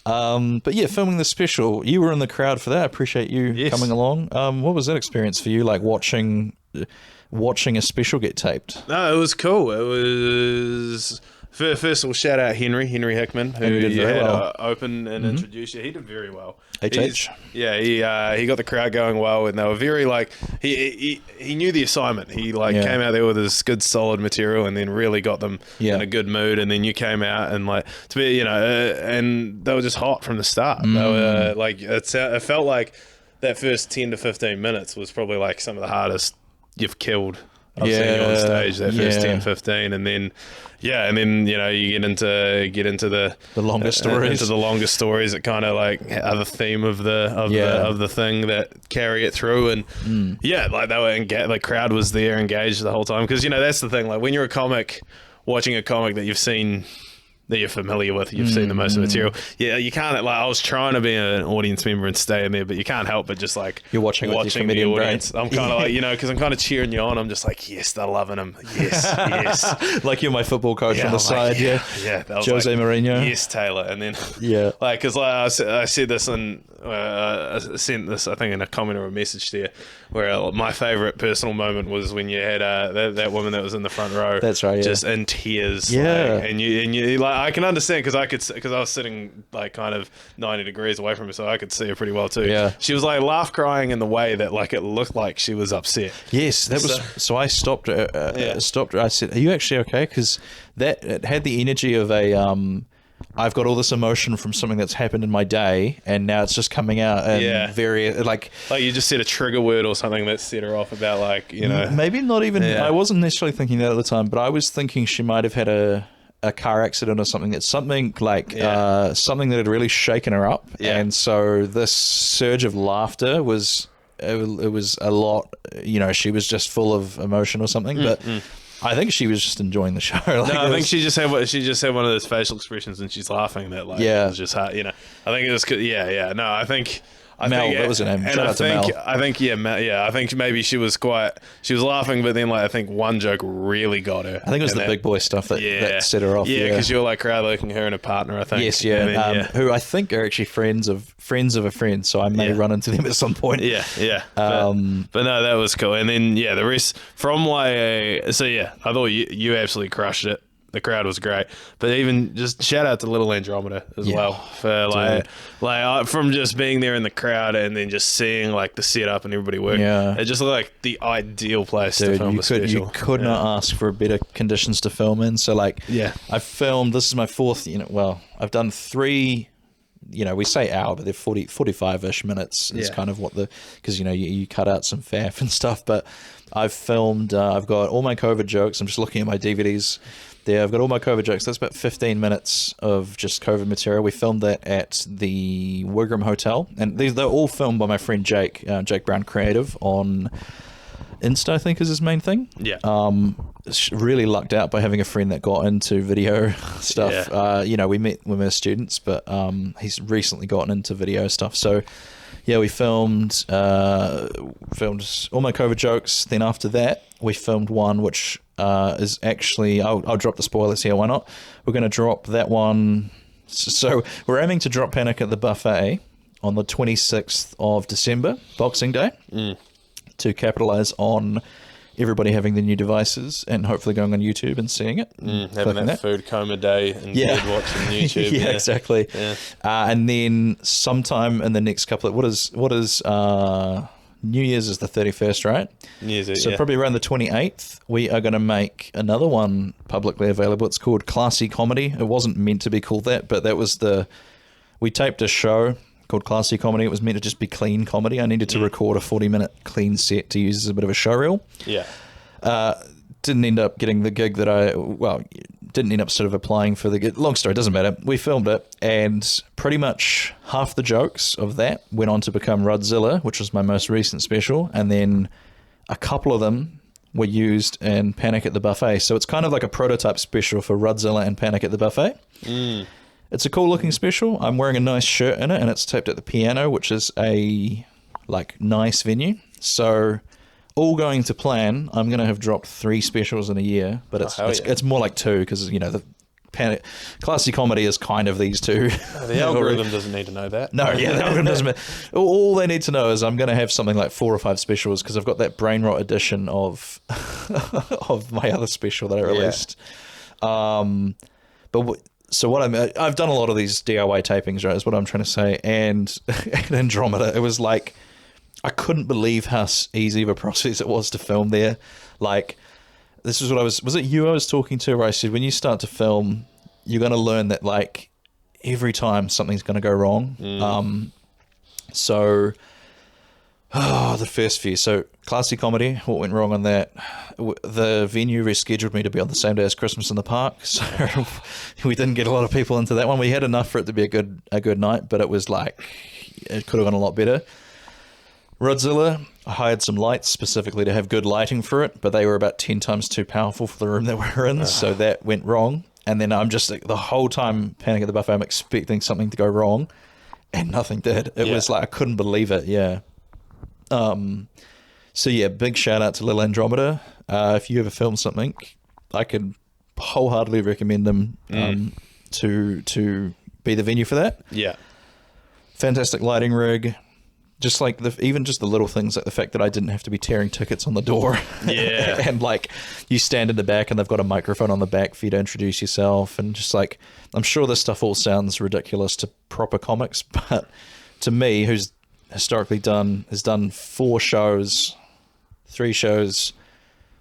C: But yeah, filming the special. You were in the crowd for that. I appreciate you coming along. What was that experience for you, like watching a special get taped?
B: No, it was cool. It was... First of all, shout out Henry Hickman, who
C: did very well.
B: Opened and introduced you. He did very well.
C: HH.
B: Yeah, he got the crowd going well, and they were very like he knew the assignment. He came out there with his good solid material, and then really got them in a good mood. And then you came out and and they were just hot from the start. They were like it felt like that first 10 to 15 minutes was probably like some of the hardest you've killed. I've seen you on stage that first 10, 15, and then you get into the
C: longest stories.
B: Into the longest stories that kind of like are the theme of the thing that carry it through, and like they were the crowd was there engaged the whole time, because that's the thing, like when you're a comic watching a comic that you've seen, that you're familiar with, you've seen the most of the material. Yeah, you can't, like, I was trying to be an audience member and stay in there, but you can't help but just like
C: you're watching the audience.
B: I'm kind of like, because I'm kind of cheering you on. I'm just like, yes, they're loving him. Yes.
C: Like you're my football coach on the side.
B: Yeah.
C: Jose Mourinho.
B: Yes, Taylor. And then because I said this and I sent this, I think, in a comment or a message there, where my favorite personal moment was when you had that woman that was in the front row.
C: That's right. Yeah.
B: Just in tears.
C: Yeah.
B: And you like, I can understand, because I was sitting like kind of 90 degrees away from her, so I could see her pretty well too.
C: Yeah.
B: She was like laugh crying in the way that like it looked like she was upset.
C: Yes, that was. So I stopped her. Stopped her. I said, "Are you actually okay?" Because it had the energy of a. I've got all this emotion from something that's happened in my day, and now it's just coming out. And very like
B: you just said a trigger word or something that set her off about
C: maybe not even. I wasn't necessarily thinking that at the time, but I was thinking she might have had a car accident or something. It's something like something that had really shaken her up, and so this surge of laughter was it was a lot. She was just full of emotion or something, but. I think she was just enjoying the show.
B: I think she just had one of those facial expressions, and she's laughing. That it was just hard. I think it was good. No, I think
C: Mel, that was her name.
B: And I think maybe she was laughing, but then I think one joke really got her.
C: I think it was the big boy stuff that set her off.
B: Yeah, because you were like crowd looking her and her partner, I think.
C: Yes, who I think are actually friends of a friend, so I may run into them at some point.
B: But no, that was cool. And then the rest from I thought you absolutely crushed it. The crowd was great, but even just shout out to Little Andromeda as well for from just being there in the crowd and then just seeing like the setup and everybody work. It just looked like the ideal place to film a special.
C: You could not ask for better conditions to film in. So I filmed. This is my fourth. I've done 3. We say hour, but they're 45-ish minutes is kind of what because you cut out some faff and stuff. But I've filmed. I've got all my COVID jokes. I'm just looking at my DVDs. There, I've got all my COVID jokes. That's about 15 minutes of just COVID material. We filmed that at the Wigram Hotel, and they're all filmed by my friend Jake Brown Creative Insta, I think, is his main thing.
B: Yeah.
C: Really lucked out by having a friend that got into video stuff.
B: Yeah.
C: You know, we met when we were students, but he's recently gotten into video stuff. So, yeah, we filmed all my COVID jokes. Then after that, we filmed one which is actually, I'll drop the spoilers here, why not? We're going to drop that one. So we're aiming to drop Panic at the Buffet on the 26th of December, Boxing Day, to capitalize on everybody having the new devices and hopefully going on YouTube and seeing it.
B: Having that food coma day and bed watching YouTube.
C: Yeah, exactly.
B: Yeah.
C: And then sometime in the next couple of, what is New Year's is the 31st, right?
B: New Year's,
C: So probably around the 28th, we are going to make another one publicly available. It's called Classy Comedy. It wasn't meant to be called that, but that was we taped a show called Classy Comedy. It was meant to just be clean comedy. I needed to record a 40-minute clean set to use as a bit of a show reel.
B: Yeah.
C: Didn't end up getting the gig didn't end up sort of applying for the gig. Long story, doesn't matter. We filmed it, and pretty much half the jokes of that went on to become Rudzilla, which was my most recent special, and then a couple of them were used in Panic at the Buffet. So it's kind of like a prototype special for Rudzilla and Panic at the Buffet. It's a cool looking special. I'm wearing a nice shirt in it, and it's taped at the Piano, which is a nice venue. So all going to plan, I'm going to have dropped 3 specials in a year, but it's more like 2 because, you know, the Classy Comedy is kind of these 2.
B: The algorithm doesn't need to know that.
C: No, yeah, the algorithm doesn't. All they need to know is I'm going to have something like 4 or 5 specials because I've got that brain rot edition of of my other special that I released. So what I've done a lot of these DIY tapings, right? Is what I'm trying to say. And at Andromeda, it was like I couldn't believe how easy of a process it was to film there. Like, this is what was it you I was talking to where I said, when you start to film, you're going to learn that, like, every time something's going to go wrong. The first few. So, Classy Comedy, what went wrong on that? The venue rescheduled me to be on the same day as Christmas in the Park, so we didn't get a lot of people into that one. We had enough for it to be a good night, but it was like, it could have gone a lot better. Rudzilla, I hired some lights specifically to have good lighting for it, but they were about 10 times too powerful for the room that we were in, so that went wrong. And then I'm just, the whole time Panic at the Buffet, I'm expecting something to go wrong, and nothing did. It was like, I couldn't believe it, yeah. So yeah, big shout out to Little Andromeda. If you ever film something, I could wholeheartedly recommend them to be the venue for that.
B: Yeah.
C: Fantastic lighting rig. Just like even just the little things, like the fact that I didn't have to be tearing tickets on the door.
B: Yeah.
C: And like you stand in the back and they've got a microphone on the back for you to introduce yourself. And just like, I'm sure this stuff all sounds ridiculous to proper comics, but to me, who's historically has done 3 shows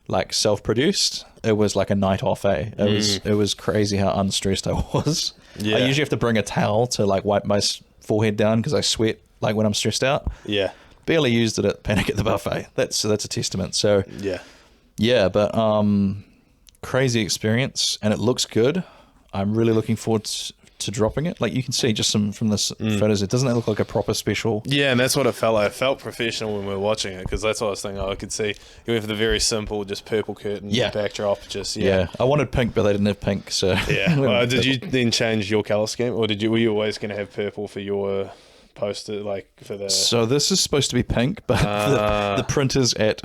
C: like self-produced, it was like a night off. It was crazy how unstressed I was. I usually have to bring a towel to like wipe my forehead down because I sweat like when I'm stressed out.
B: Yeah.
C: Barely used it at Panic at the Buffet. That's a testament. So yeah, but crazy experience, and it looks good. I'm really looking forward to dropping it. Like you can see just some from this photos, it doesn't look like a proper special.
B: Yeah, and that's what it felt like. It felt professional when we were watching it, because that's what I was thinking. I could see you have the very simple, just purple curtain backdrop. Yeah,
C: I wanted pink, but they didn't have pink. So
B: well, did you then change your color scheme, or were you always going to have purple for your poster, like for the?
C: So this is supposed to be pink, but the printers at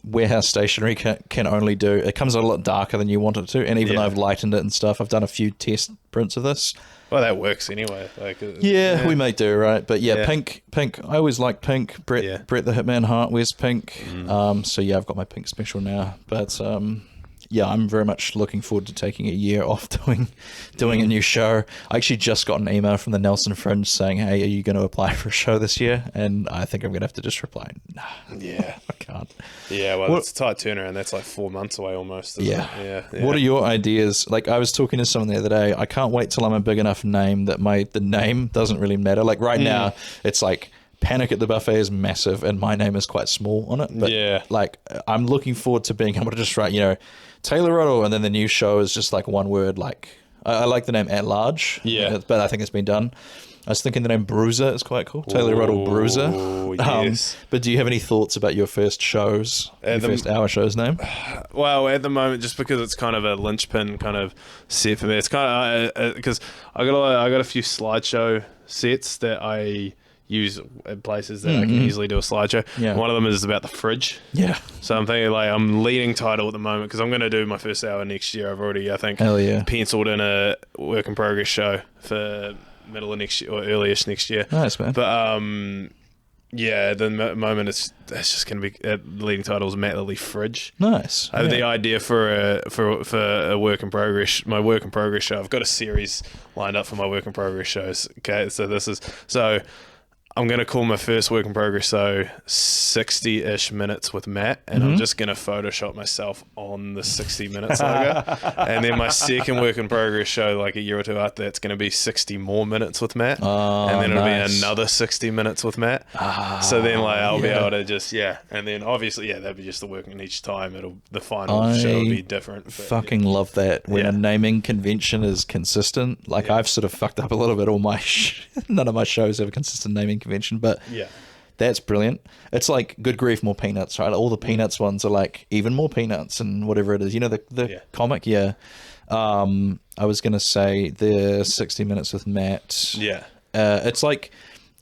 C: Warehouse Stationery can only do. It comes out a lot darker than you want it to, and even though I've lightened it and stuff, I've done a few test prints of this.
B: Well, that works anyway. Like,
C: we may do, right? But pink. I always like pink. Brett the Hitman Hart wears pink. So yeah, I've got my pink special now. But I'm very much looking forward to taking a year off doing a new show. I actually just got an email from the Nelson Fringe saying, "Hey, are you going to apply for a show this year?" And I think I'm going to have to just reply, "Nah, I can't."
B: Yeah, well, it's a tight turnaround. That's like 4 months away almost. Yeah.
C: What are your ideas? Like, I was talking to someone the other day. I can't wait till I'm a big enough name that the name doesn't really matter. Like right now, it's like Panic at the Buffet is massive, and my name is quite small on it. But like, I'm looking forward to being able to just write, Taylor Ruddle, and then the new show is just like one word. Like, I like the name At Large. Yeah, but I think it's been done. I was thinking the name Bruiser is quite cool. Taylor Ruddle Bruiser.
B: Yes.
C: But do you have any thoughts about your first shows? Your first hour show's name?
B: Well, at the moment, just because it's kind of a linchpin kind of set for me, it's kind of because I got a few slideshow sets that I use at places that I can easily do a slideshow.
C: Yeah.
B: One of them is about the fridge.
C: Yeah.
B: So I'm thinking like I'm leading title at the moment because I'm going to do my first hour next year. I've already, I think,
C: Hell yeah.
B: penciled in a work in progress show for middle of next year or early-ish next year.
C: Nice, man.
B: But yeah, at the moment it's just going to be the leading title is Matt Lilley Fridge.
C: Nice.
B: I have the idea for a work in progress, my work in progress show. I've got a series lined up for my work in progress shows. Okay, so I'm going to call my first work in progress show 60-ish minutes with Matt, and I'm just going to Photoshop myself on the 60 minutes logo. And then my second work in progress show, like a year or two after, that's going to be 60 more minutes with Matt. And then it'll be another 60 minutes with Matt. So then like I'll be able to just, and then obviously, that'd be just the work in each time. The final show will be different. But,
C: fucking love that when a naming convention is consistent. Like I've sort of fucked up a little bit. All my none of my shows have a consistent naming convention, but that's brilliant. It's like good grief, more peanuts, right? All the peanuts ones are like even more peanuts and whatever it is. You know the comic, I was gonna say the 60 Minutes with Matt. It's like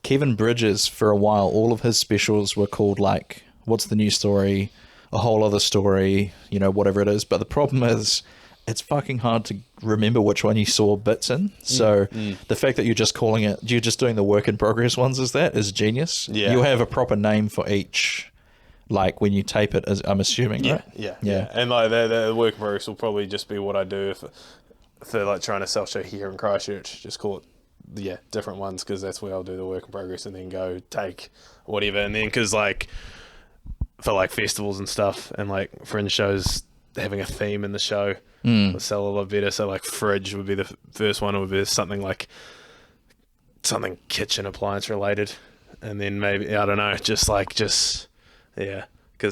C: Kevin Bridges for a while. All of his specials were called like What's the New Story, A Whole Other Story, you know, whatever it is. But the problem is, it's fucking hard to remember which one you saw bits in. So the fact that you're just calling it, you're just doing the work in progress ones is genius. You have a proper name for each, like when you tape it, I'm assuming, right?
B: Yeah. And like the work in progress will probably just be what I do if they're like trying to sell show here in Christchurch. Just call it different ones because that's where I'll do the work in progress and then go take whatever. And then because like for like festivals and stuff and like fringe shows, having a theme in the show will sell a lot better. So like fridge would be the first one. It would be something kitchen appliance related, and then maybe I don't know, because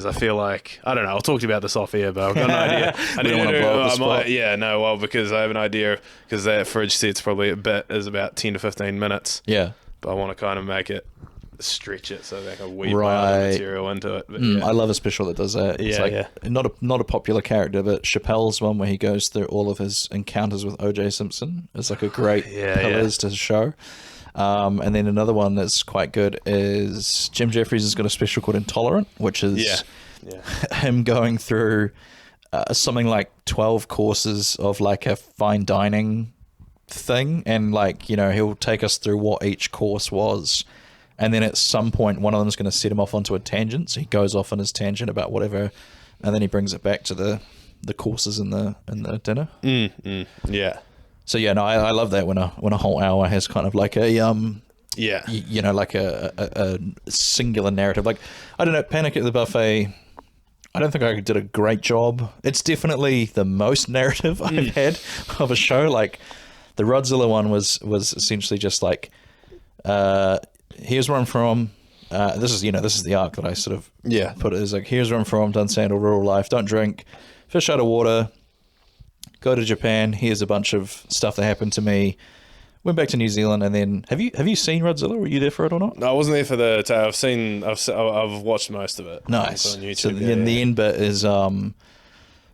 B: I feel like I don't know. I'll talk to you about this off air, but I've got an idea. I
C: don't wanna blow up the spot.
B: Because I have an idea because that fridge set's probably is about 10 to 15 minutes.
C: Yeah,
B: but I want to kind of make it. Stretch it so they can weave other material into it. But
C: I love a special that does that. It's not a popular character, but Chappelle's one where he goes through all of his encounters with O.J. Simpson is like a great pillars to the show. And then another one that's quite good is Jim Jeffries has got a special called Intolerant, which is him going through something like 12 courses of like a fine dining thing, and like, you know, he'll take us through what each course was. And then at some point, one of them is going to set him off onto a tangent. So he goes off on his tangent about whatever, and then he brings it back to the courses in the dinner.
B: Yeah.
C: So I love that when a whole hour has kind of like a you know, like a singular narrative. Like I don't know, Panic at the Buffet. I don't think I did a great job. It's definitely the most narrative I've had of a show. Like the Rudzilla one was essentially just like. Here's where I'm from. This is the arc that I sort of put it as like, here's where I'm from, done sandal, rural life, don't drink, fish out of water, go to Japan, here's a bunch of stuff that happened to me, went back to New Zealand, and then have you seen Rudzilla? Were you there for it or not?
B: No, I wasn't there for the tail. I've watched most of it.
C: Nice.
B: On YouTube.
C: So the end bit is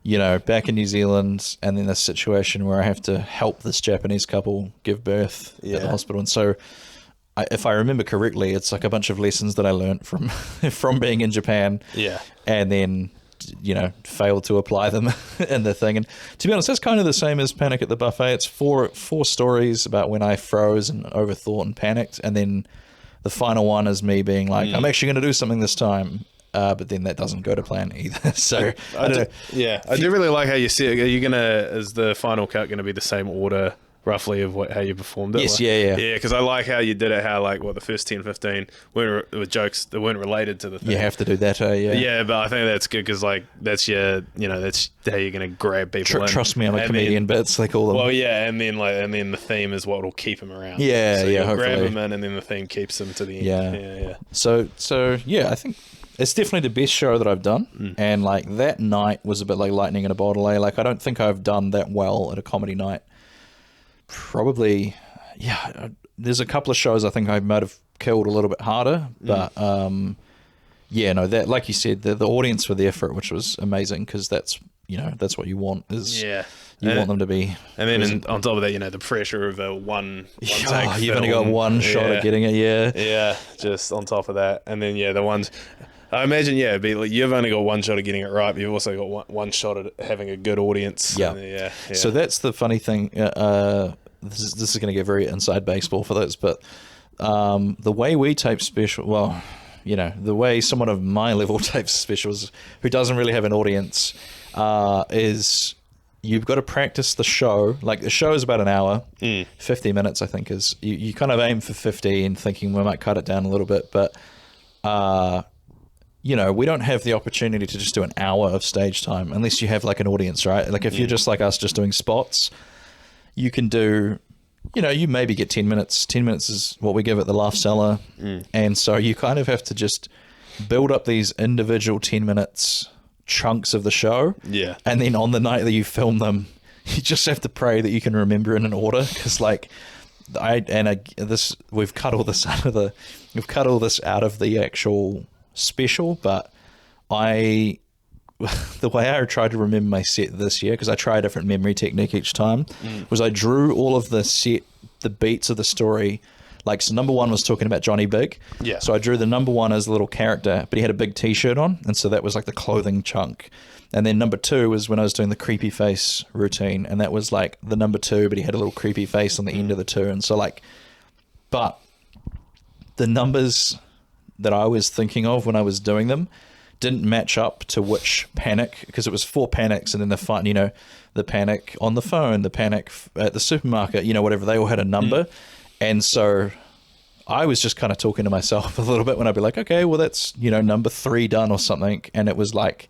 C: you know, back in New Zealand, and then this situation where I have to help this Japanese couple give birth at the hospital. And so if I remember correctly, it's like a bunch of lessons that I learned from being in Japan. Yeah. And then, you know, failed to apply them in the thing. And to be honest, that's kind of the same as Panic at the Buffet. It's four stories about when I froze and overthought and panicked. And then the final one is me being like, I'm actually going to do something this time. But then that doesn't go to plan either. So I don't know.
B: Yeah. I do really like how you see it. Is the final cut going to be the same order roughly of how you performed it?
C: Yes,
B: like,
C: yeah,
B: because I like how you did it. How like the first 10, 15 were jokes that weren't related to the thing.
C: You have to do that,
B: yeah. But I think that's good because like that's that's how you're gonna grab people.
C: Trust me, I'm a comedian, but it's like all.
B: Well, and then the theme is what will keep them around.
C: Yeah,
B: so
C: hopefully
B: grab them in, and then the theme keeps them to the end. Yeah.
C: So I think it's definitely the best show that I've done, and like that night was a bit like lightning in a bottle. Like I don't think I've done that well at a comedy night. Probably, there's a couple of shows I think I might have killed a little bit harder, but yeah, no, that, like you said, the audience were there for it, which was amazing, because that's what you want, is you want them to be.
B: And then on top of that, the pressure of a one take
C: you've only got one shot at getting it.
B: Yeah, just on top of that. And then the ones, I imagine, it'd be like you've only got one shot at getting it right, but you've also got one shot at having a good audience.
C: Yeah. So that's the funny thing. This is going to get very inside baseball for those, but the way we tape special, the way someone of my level tapes specials who doesn't really have an audience is you've got to practice the show. Like, the show is about an hour, 50 minutes, I think, is you kind of aim for 15, thinking we might cut it down a little bit, but we don't have the opportunity to just do an hour of stage time unless you have like an audience, right? Like, if you're just like us, just doing spots, you can do, you maybe get 10 minutes. 10 minutes is what we give at the Laugh Cellar. And so you kind of have to just build up these individual 10 minutes chunks of the show. Yeah. And then on the night that you film them, you just have to pray that you can remember in an order. Because we've cut all this out of the actual special, but the way I tried to remember my set this year, because I try a different memory technique each time, was I drew all of the beats of the story. Like, so number one was talking about Johnny Big. Yeah. So I drew the number one as a little character, but he had a big t-shirt on, and so that was like the clothing chunk. And then number two was when I was doing the creepy face routine, and that was like the number two, but he had a little creepy face on the end of the two. And so but the numbers that I was thinking of when I was doing them didn't match up to which panic, because it was 4 panics, and then the panic on the phone, the panic at the supermarket, whatever, they all had a number. And so I was just kind of talking to myself a little bit when I'd be like, okay, well, that's, number 3 done or something. And it was like,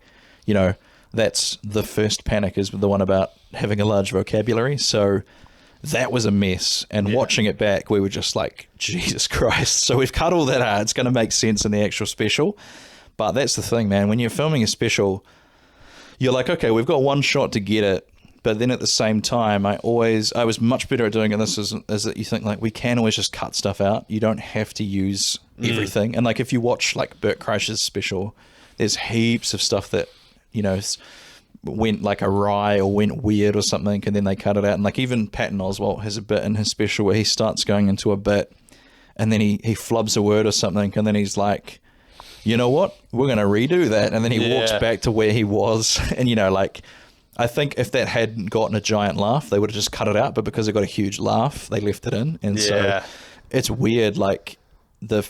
C: that's the first panic, is the one about having a large vocabulary. So that was a mess. And watching it back, we were just like, Jesus Christ. So we've cut all that out. It's going to make sense in the actual special. But that's the thing, man. When you're filming a special, you're like, okay, we've got one shot to get it. But then at the same time, I was much better at doing it. This is that you think, like, we can always just cut stuff out. You don't have to use everything. And like, if you watch like Bert Kreischer's special, there's heaps of stuff that, went like awry or went weird or something, and then they cut it out. And like, even Patton Oswalt has a bit in his special where he starts going into a bit, and then he flubs a word or something, and then he's like, you know what, we're going to redo that. And then he walks back to where he was. And, I think if that hadn't gotten a giant laugh, they would have just cut it out. But because it got a huge laugh, they left it in. And so it's weird. Like,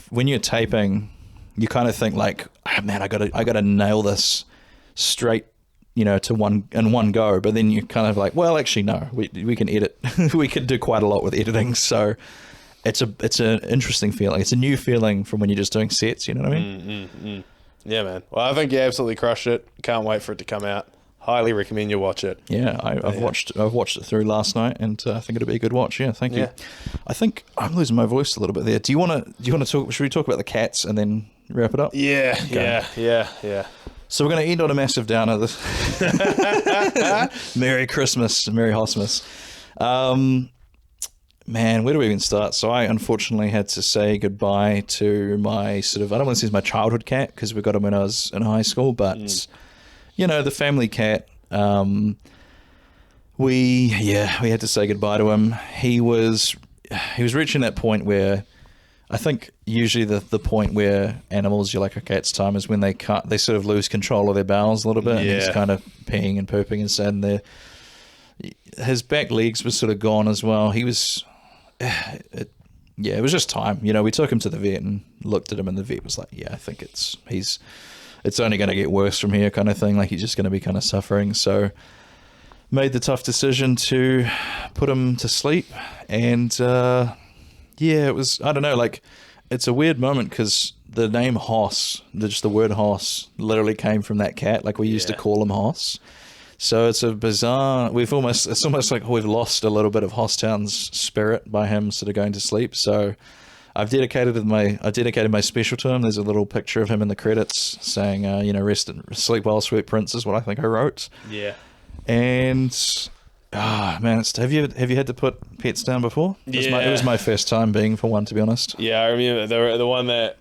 C: when you're taping, you kind of think like, oh, man, I gotta nail this straight, to one go. But then you're kind of like, well, actually, no, we can edit. We can do quite a lot with editing. So it's an interesting feeling. It's a new feeling from when you're just doing sets. You know what I mean?
B: Yeah, man. Well, I think you absolutely crushed it. Can't wait for it to come out. Highly recommend you watch it.
C: Yeah, I've watched it through last night, and I think it'll be a good watch. Yeah, thank you. I think I'm losing my voice a little bit there. Do you want to talk? Should we talk about the cats and then wrap it up?
B: Yeah, okay. Yeah.
C: So we're going to end on a massive downer. Merry Christmas, Merry Hossmas. Man, where do we even start? So I unfortunately had to say goodbye to my I don't want to say my childhood cat, because we got him when I was in high school, but the family cat, we had to say goodbye to him. He was reaching that point where, I think usually the point where animals, you're like, okay, it's time, is when they sort of lose control of their bowels a little bit. And he's kind of peeing and pooping and sad. His back legs were sort of gone as well. He was, it was just time. We took him to the vet and looked at him, and the vet was like, yeah, I think it's only going to get worse from here, kind of thing. Like, he's just going to be kind of suffering. So made the tough decision to put him to sleep. And it was, I don't know, like, it's a weird moment, because the name Hoss, just the word Hoss, literally came from that cat. Like, we used to call him Hoss. So it's a bizarre, it's almost like we've lost a little bit of Hosstown's spirit by him sort of going to sleep. So I've dedicated my special to him. There's a little picture of him in the credits saying, rest and sleep well, sweet prince, is what I think I wrote. Yeah. And Man, have you had to put pets down before?
B: Yeah.
C: It was my first time being for one, to be honest.
B: Yeah, I remember the one that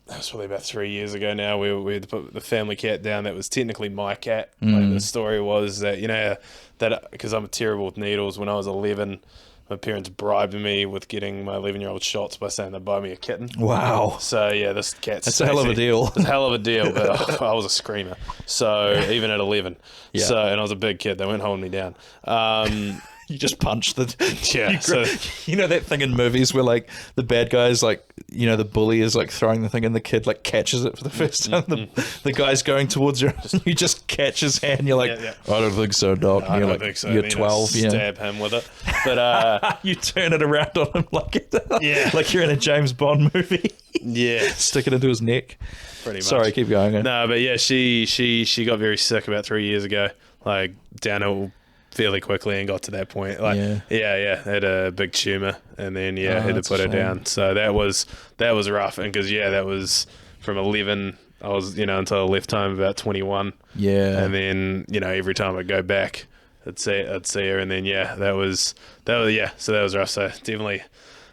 B: was probably about 3 years ago now. We had to put the family cat down. That was technically my cat. Like, the story was that, that because I'm terrible with needles. When I was 11, my parents bribed me with getting my 11-year-old shots by saying they'd buy me a kitten.
C: Wow.
B: So yeah, this cat's
C: That's a hell of a deal.
B: It's a hell of a deal, but I was a screamer. So even at 11,
C: Yeah.
B: So and I was a big kid. They weren't holding me down.
C: You just punch the...
B: Yeah. So,
C: You know that thing in movies where, like, the bad guy's, like, the bully is, like, throwing the thing and the kid, like, catches it for the first time. The guy's going towards you. You just catch his hand. You're like,
B: Yeah.
C: I don't think so, Doc.
B: I
C: You're
B: don't
C: like,
B: think so.
C: You're
B: Then I
C: 12.
B: stab him with it. But
C: You turn it around on him like
B: Yeah.
C: like you're in a James Bond movie.
B: yeah,
C: Stick it into his neck.
B: pretty much.
C: Sorry, keep going.
B: No, but yeah, she got very sick about 3 years ago. Like downhill fairly quickly and got to that point. Like had a big tumor and then had to
C: that's
B: put
C: a
B: her
C: shame.
B: down. So that was rough. And because that was from 11. I was until I left home about 21.
C: Yeah.
B: And then every time I go back, I'd see her. And then that was So that was rough. So definitely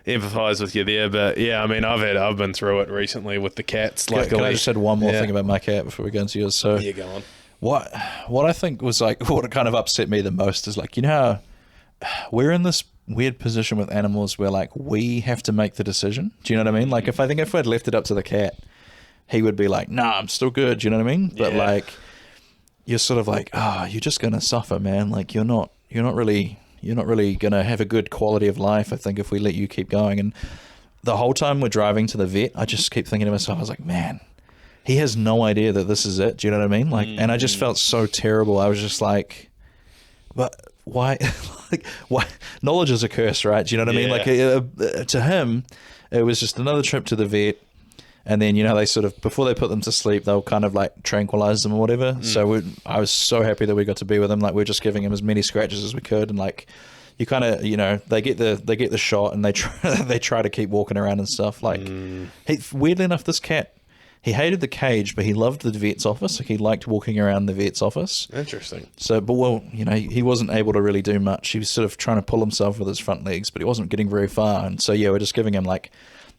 B: empathise with you there. But yeah, I mean I've been through it recently with the cats.
C: Can
B: Luckily,
C: I just add one more
B: Yeah.
C: thing about my cat before we go into yours? So
B: Yeah, go on.
C: what I think was like what kind of upset me the most is like how we're in this weird position with animals where like we have to make the decision. Do you know what I mean? Like if I'd left it up to the cat, he would be like, "Nah, I'm still good." Do you know what I mean? But
B: Yeah.
C: like you're sort of like, you're just gonna suffer, man. Like you're not really gonna have a good quality of life, I think, if we let you keep going. And the whole time we're driving to the vet, I just keep thinking to myself, I was like, man, he has no idea that this is it. Do you know what I mean? Like, and I just felt so terrible. I was just like, but why? Like, why? Knowledge is a curse, right? Do you know what I mean? Like, to him, it was just another trip to the vet. And then, they sort of, before they put them to sleep, they'll kind of like tranquilize them or whatever. So I was so happy that we got to be with him. Like, we're just giving him as many scratches as we could. And like, you kind of, they get the shot and they try to keep walking around and stuff. Like, weirdly enough, this cat, he hated the cage, but he loved the vet's office. Like, he liked walking around the vet's office.
B: Interesting.
C: So, but he wasn't able to really do much. He was sort of trying to pull himself with his front legs, but he wasn't getting very far. And so, we're just giving him like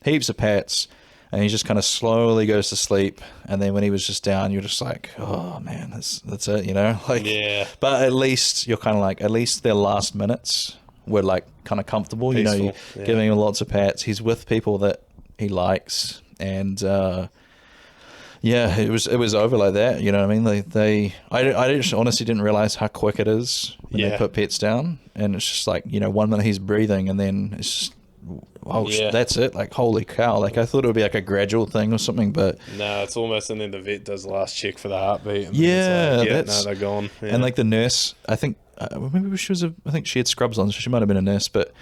C: heaps of pats. And he just kind of slowly goes to sleep. And then when he was just down, you're just like, oh man, that's it, like.
B: Yeah.
C: But at least you're kind of like, at least their last minutes were like kind of comfortable.
B: Peaceful,
C: You're giving him lots of pats. He's with people that he likes, and it was over like that. You know what I mean? I just honestly didn't realize how quick it is when they put pets down, and it's just like 1 minute he's breathing, and then it's just. That's it. Like, holy cow. Like, I thought it would be like a gradual thing or something, but
B: No, it's almost, and then the vet does the last check for the heartbeat. And
C: that's
B: they're gone. Yeah.
C: And like the nurse, I think maybe I think she had scrubs on, so she might have been a nurse, but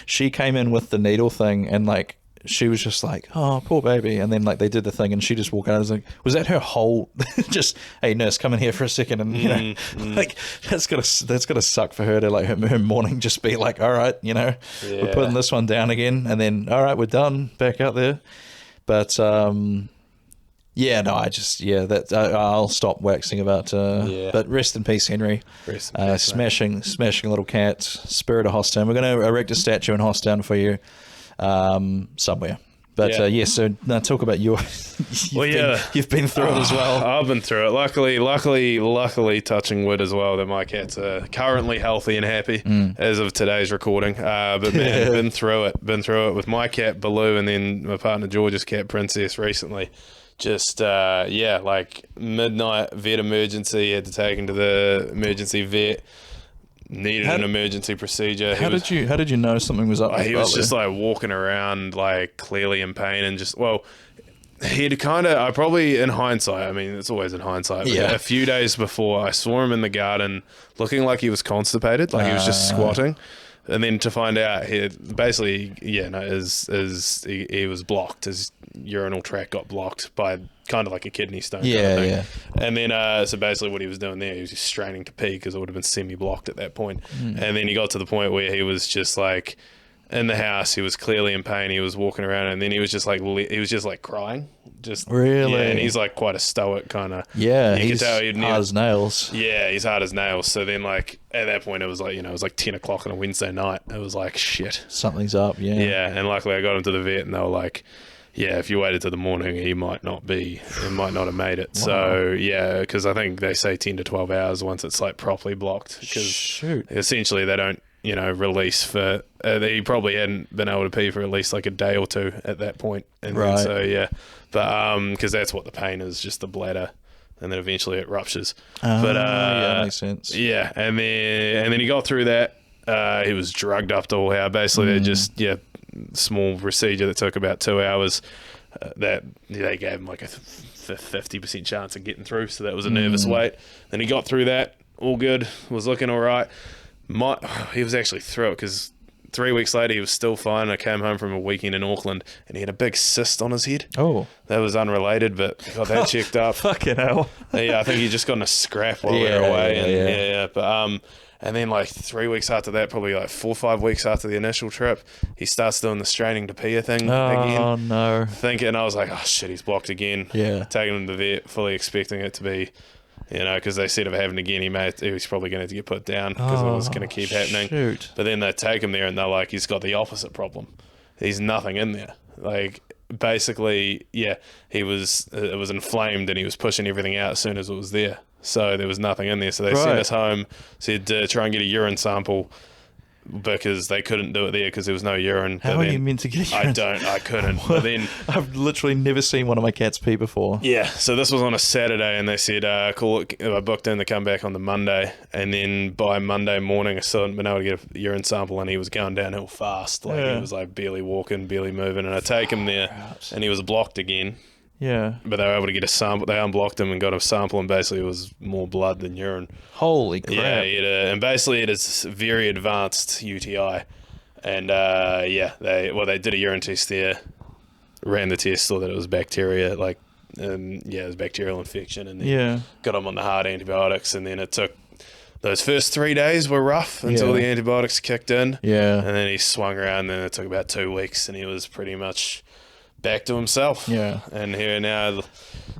C: she came in with the needle thing, and like she was just like, oh, poor baby. And then like they did the thing, and she just walked out. I was like, was that her whole just, hey nurse, come in here for a second? And like that's gotta suck for her to like her morning just be like, all right, we're putting this one down again, and then all right, we're done, back out there. But I'll stop waxing about. But rest in peace, Henry.
B: Rest in peace,
C: smashing little cat, spirit of Hosstown. We're going to erect a statue in Hosstown for you. Somewhere. But so now talk about your. You've been through it as well.
B: I've been through it. Luckily, touching wood as well, that my cats are currently healthy and happy as of today's recording. But man, been through it with my cat Baloo, and then my partner George's cat Princess recently. Just like midnight vet emergency. Had to take him to the emergency vet. Needed an emergency procedure.
C: How did you know something was up?
B: He was just like walking around, like clearly in pain, and just he'd kind of. I probably in hindsight. I mean, it's always in hindsight. But a few days before, I saw him in the garden, looking like he was constipated, like he was just squatting, and then to find out, he basically, he was blocked. His urinal tract got blocked by kind of like a kidney stone. And then so basically what he was doing there, he was just straining to pee because it would have been semi-blocked at that point. And then he got to the point where he was just like in the house. He was clearly in pain. He was walking around, and then he was just like crying. Just
C: Really?
B: Yeah, and he's like quite a stoic kind of.
C: Yeah,
B: you
C: he's
B: could tell he'd
C: hard as nails.
B: Yeah, he's hard as nails. So then, like at that point, it was like it was like 10 o'clock on a Wednesday night. It was like shit.
C: Something's up. Yeah.
B: Yeah, and luckily I got him to the vet, and they were like, yeah, if you waited till the morning, he might not have made it. Wow. So yeah, because I think they say 10 to 12 hours once it's like properly blocked. Because essentially they don't, release for. He probably hadn't been able to pee for at least like a day or two at that point. And
C: right.
B: Then, so yeah, but because that's what the pain is, just the bladder, and then eventually it ruptures.
C: Yeah, that makes sense.
B: Yeah, and then he got through that. He was drugged up to all hell. Basically, they just small procedure that took about 2 hours. That they gave him like a 50% chance of getting through, so that was a nervous wait. Then he got through that, all good, was looking all right. He was actually through it because 3 weeks later he was still fine. I came home from a weekend in Auckland and he had a big cyst on his head.
C: Oh,
B: that was unrelated, but got that checked up.
D: Fucking hell.
B: Yeah, I think he just got in a scrap while we were away. But and then like 3 weeks after that, probably like 4 or 5 weeks after the initial trip, he starts doing the straining to pee thing again. Oh
C: no!
B: Thinking, I was like, oh shit, he's blocked again.
C: Yeah.
B: Taking him to the vet, fully expecting it to be, because they said if it happened again, he was probably going to have to get put down because it was going to keep happening.
C: Shoot.
B: But then they take him there and they're like, he's got the opposite problem. He's nothing in there. Like basically, it was inflamed and he was pushing everything out as soon as it was there. So there was nothing in there. So they sent us home, said to try and get a urine sample because they couldn't do it there because there was no urine.
C: How are you meant to get a urine?
B: I couldn't. But then
C: I've literally never seen one of my cats pee before.
B: Yeah, so this was on a Saturday and they said, call it. I booked in to come back on the Monday, and then by Monday morning I still hadn't been able to get a urine sample, and he was going downhill fast. Like he was like barely walking, barely moving, and I take him there and he was blocked again.
C: Yeah.
B: But they were able to get a sample. They unblocked him and got a sample, and basically it was more blood than urine.
C: Holy crap.
B: Yeah, and basically it is very advanced UTI. And they did a urine test there, ran the test, saw that it was bacteria, it was bacterial infection, and then got him on the hard antibiotics, and then it took. Those first 3 days were rough until the antibiotics kicked in. Yeah. And then he swung around, and it took about 2 weeks, and he was pretty much back to himself. Yeah. And here now,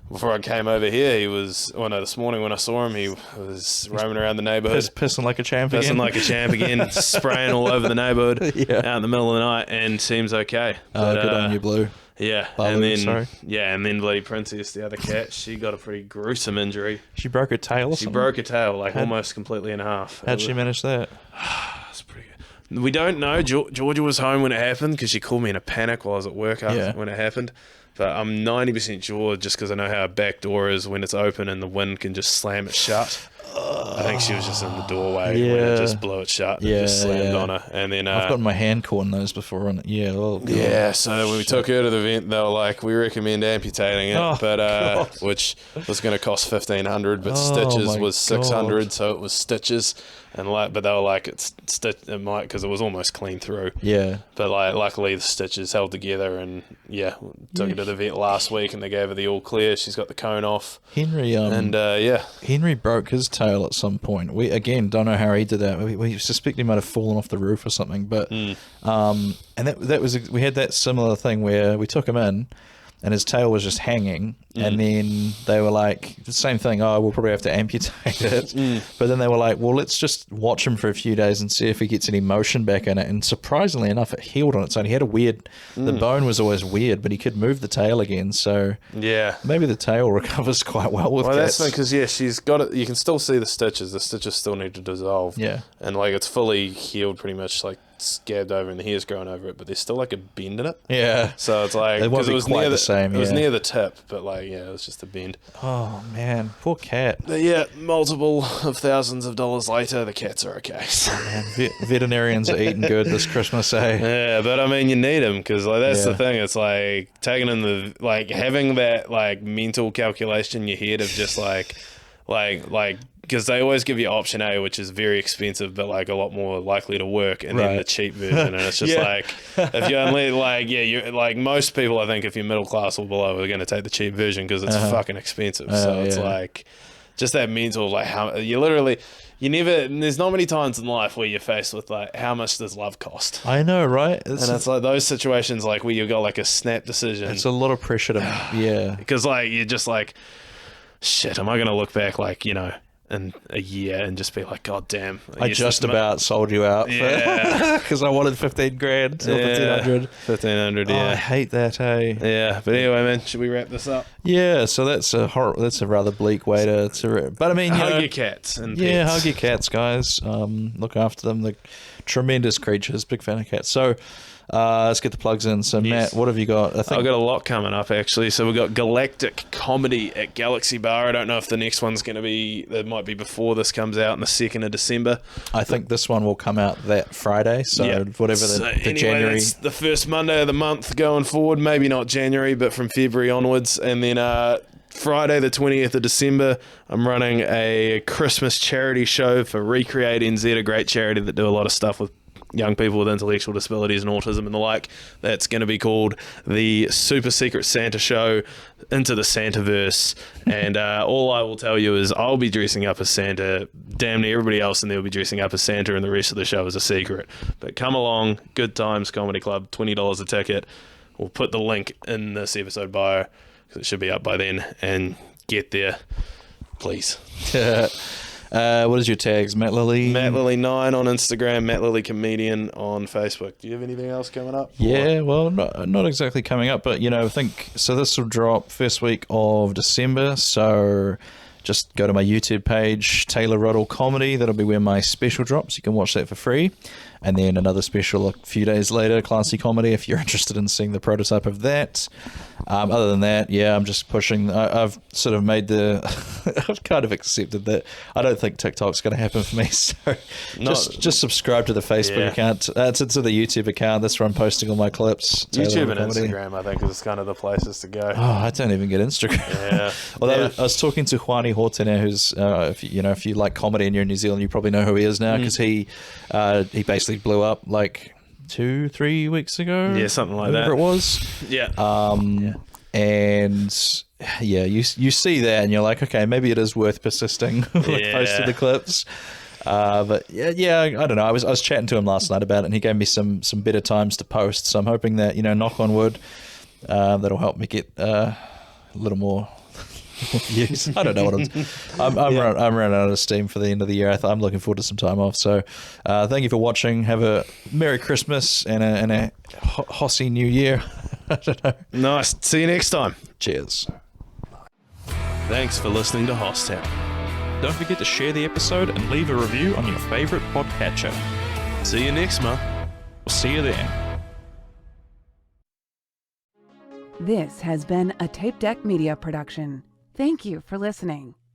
B: before I came over here, he was, this morning when I saw him, he was roaming around the neighborhood.
C: Pissing like a champ again.
B: Pissing like a champ again, spraying all over the neighborhood out in the middle of the night, and seems okay.
C: Good on you, Blue.
B: Yeah. And then Bloody Princess, the other cat, she got a pretty gruesome injury.
C: She broke her tail or something?
B: She broke her tail, almost completely in half.
C: How'd she manage that?
B: It's pretty good. We don't know. Georgia was home when it happened because she called me in a panic while I was at work when it happened. But I'm 90% sure, just because I know how a back door is when it's open and the wind can just slam it shut. I think she was just in the doorway when it just blew it shut and just slammed on her. And then
C: I've gotten my hand caught in those before. And
B: so when we took her to the vent, they were like, we recommend amputating it, which was going to cost $1,500, but stitches was $600, so it was stitches. But they were like, it might, because it was almost clean through. Yeah. But luckily the stitches held together, and took her to the vet last week, and they gave her the all clear. She's got the cone off.
C: Henry broke his tail at some point. We again don't know how he did that. We suspect he might have fallen off the roof or something. But and that was, we had that similar thing where we took him in, and his tail was just hanging, and then they were like, the same thing, we'll probably have to amputate it. But then they were like, well, let's just watch him for a few days and see if he gets any motion back in it. And surprisingly enough, it healed on its own. He had the bone was always weird, but he could move the tail again. So maybe the tail recovers quite well with cats.
B: That's because, she's got it. You can still see the stitches. The stitches still need to dissolve. Yeah. And it's fully healed pretty much, scabbed over and the hair's growing over it, but there's still a bend in it. Yeah. So it's because it was near the same. It was near the tip, but it was just a bend.
C: Oh man, poor cat.
B: But multiple of thousands of dollars later, the cats are okay.
C: Oh, man, veterinarians are eating good this Christmas, eh?
B: Yeah, but I mean, you need them because that's the thing. It's taking in having that mental calculation in your head of just because they always give you option A, which is very expensive, but a lot more likely to work, and then the cheap version. And it's just if you only you're most people, I think, if you're middle class or below, are going to take the cheap version because it's fucking expensive. So it's just that mental, how you literally, there's not many times in life where you're faced with like, how much does love cost?
C: I know, right?
B: And it's like those situations like where you've got like a snap decision.
C: It's a lot of pressure to, yeah.
B: Because like, you're just like, shit, am I going to look back like, in a year and just be like, God damn.
C: I just about sold you out because I wanted 15 grand or 1500.
B: 1500,
C: Oh,
B: yeah.
C: I hate that, hey.
B: Yeah, but anyway, man, should we wrap this up?
C: Yeah, so that's a rather bleak way to but I mean,
B: hug your cats and
C: pets.
B: hug
C: your cats, guys. Look after them. They're tremendous creatures. Big fan of cats. So let's get the plugs in. So Matt, what have you got?
B: I've got a lot coming up actually. So we've got Galactic Comedy at Galaxy Bar. I don't know if the next one's going to be, it might be before this comes out on the 2nd of December.
C: I think this one will come out that Friday. So whatever the
B: anyway,
C: January.
B: That's the first Monday of the month going forward. Maybe not January, but from February onwards. And then Friday the 20th of December, I'm running a Christmas charity show for Recreate NZ, a great charity that do a lot of stuff with young people with intellectual disabilities and autism and the like. That's going to be called the Super Secret Santa Show into the Santaverse. And all I will tell you is I'll be dressing up as Santa. Damn near everybody else in there will be dressing up as Santa, and the rest of the show is a secret. But come along, Good Times Comedy Club, $20 a ticket. We'll put the link in this episode bio because it should be up by then, and get there, please.
C: What is your tags? Matt Lilley?
B: Matt Lilley 9 on Instagram, Matt Lilley Comedian on Facebook. Do you have anything else coming up?
C: Yeah, well, not exactly coming up, but, I think, so this will drop first week of December, so just go to my YouTube page, Taylor Ruddle Comedy. That'll be where my special drops. You can watch that for free. And then another special a few days later, Classy Comedy, if you're interested in seeing the prototype of that. Other than that, I'm just pushing. I've sort of made I've kind of accepted that I don't think TikTok's going to happen for me. So just subscribe to the Facebook account, to the YouTube account. That's where I'm posting all my clips.
B: YouTube and Instagram, I think, is kind of the places to go.
C: Oh, I don't even get Instagram.
B: Yeah.
C: Although I was talking to Juani Hortena, who's, if you like comedy and you're in New Zealand, you probably know who he is now, because he basically blew up like 2-3 weeks ago.
B: Yeah, something like
C: whatever
B: that.
C: It was.
B: Yeah.
C: And you see that and you're like, okay, maybe it is worth persisting with posting the clips. But I don't know. I was chatting to him last night about it, and he gave me some better times to post. So I'm hoping that, knock on wood, that'll help me get a little more views. I don't know what I'm running out of steam for the end of the year. I'm looking forward to some time off. So thank you for watching. Have a Merry Christmas and a Hossy New Year. I don't know.
B: Nice. See you next time.
C: Cheers.
B: Thanks for listening to Hosstown.
D: Don't forget to share the episode and leave a review on your favorite podcatcher.
B: See you next month.
D: We'll see you then.
A: This has been a Tape Deck Media production. Thank you for listening.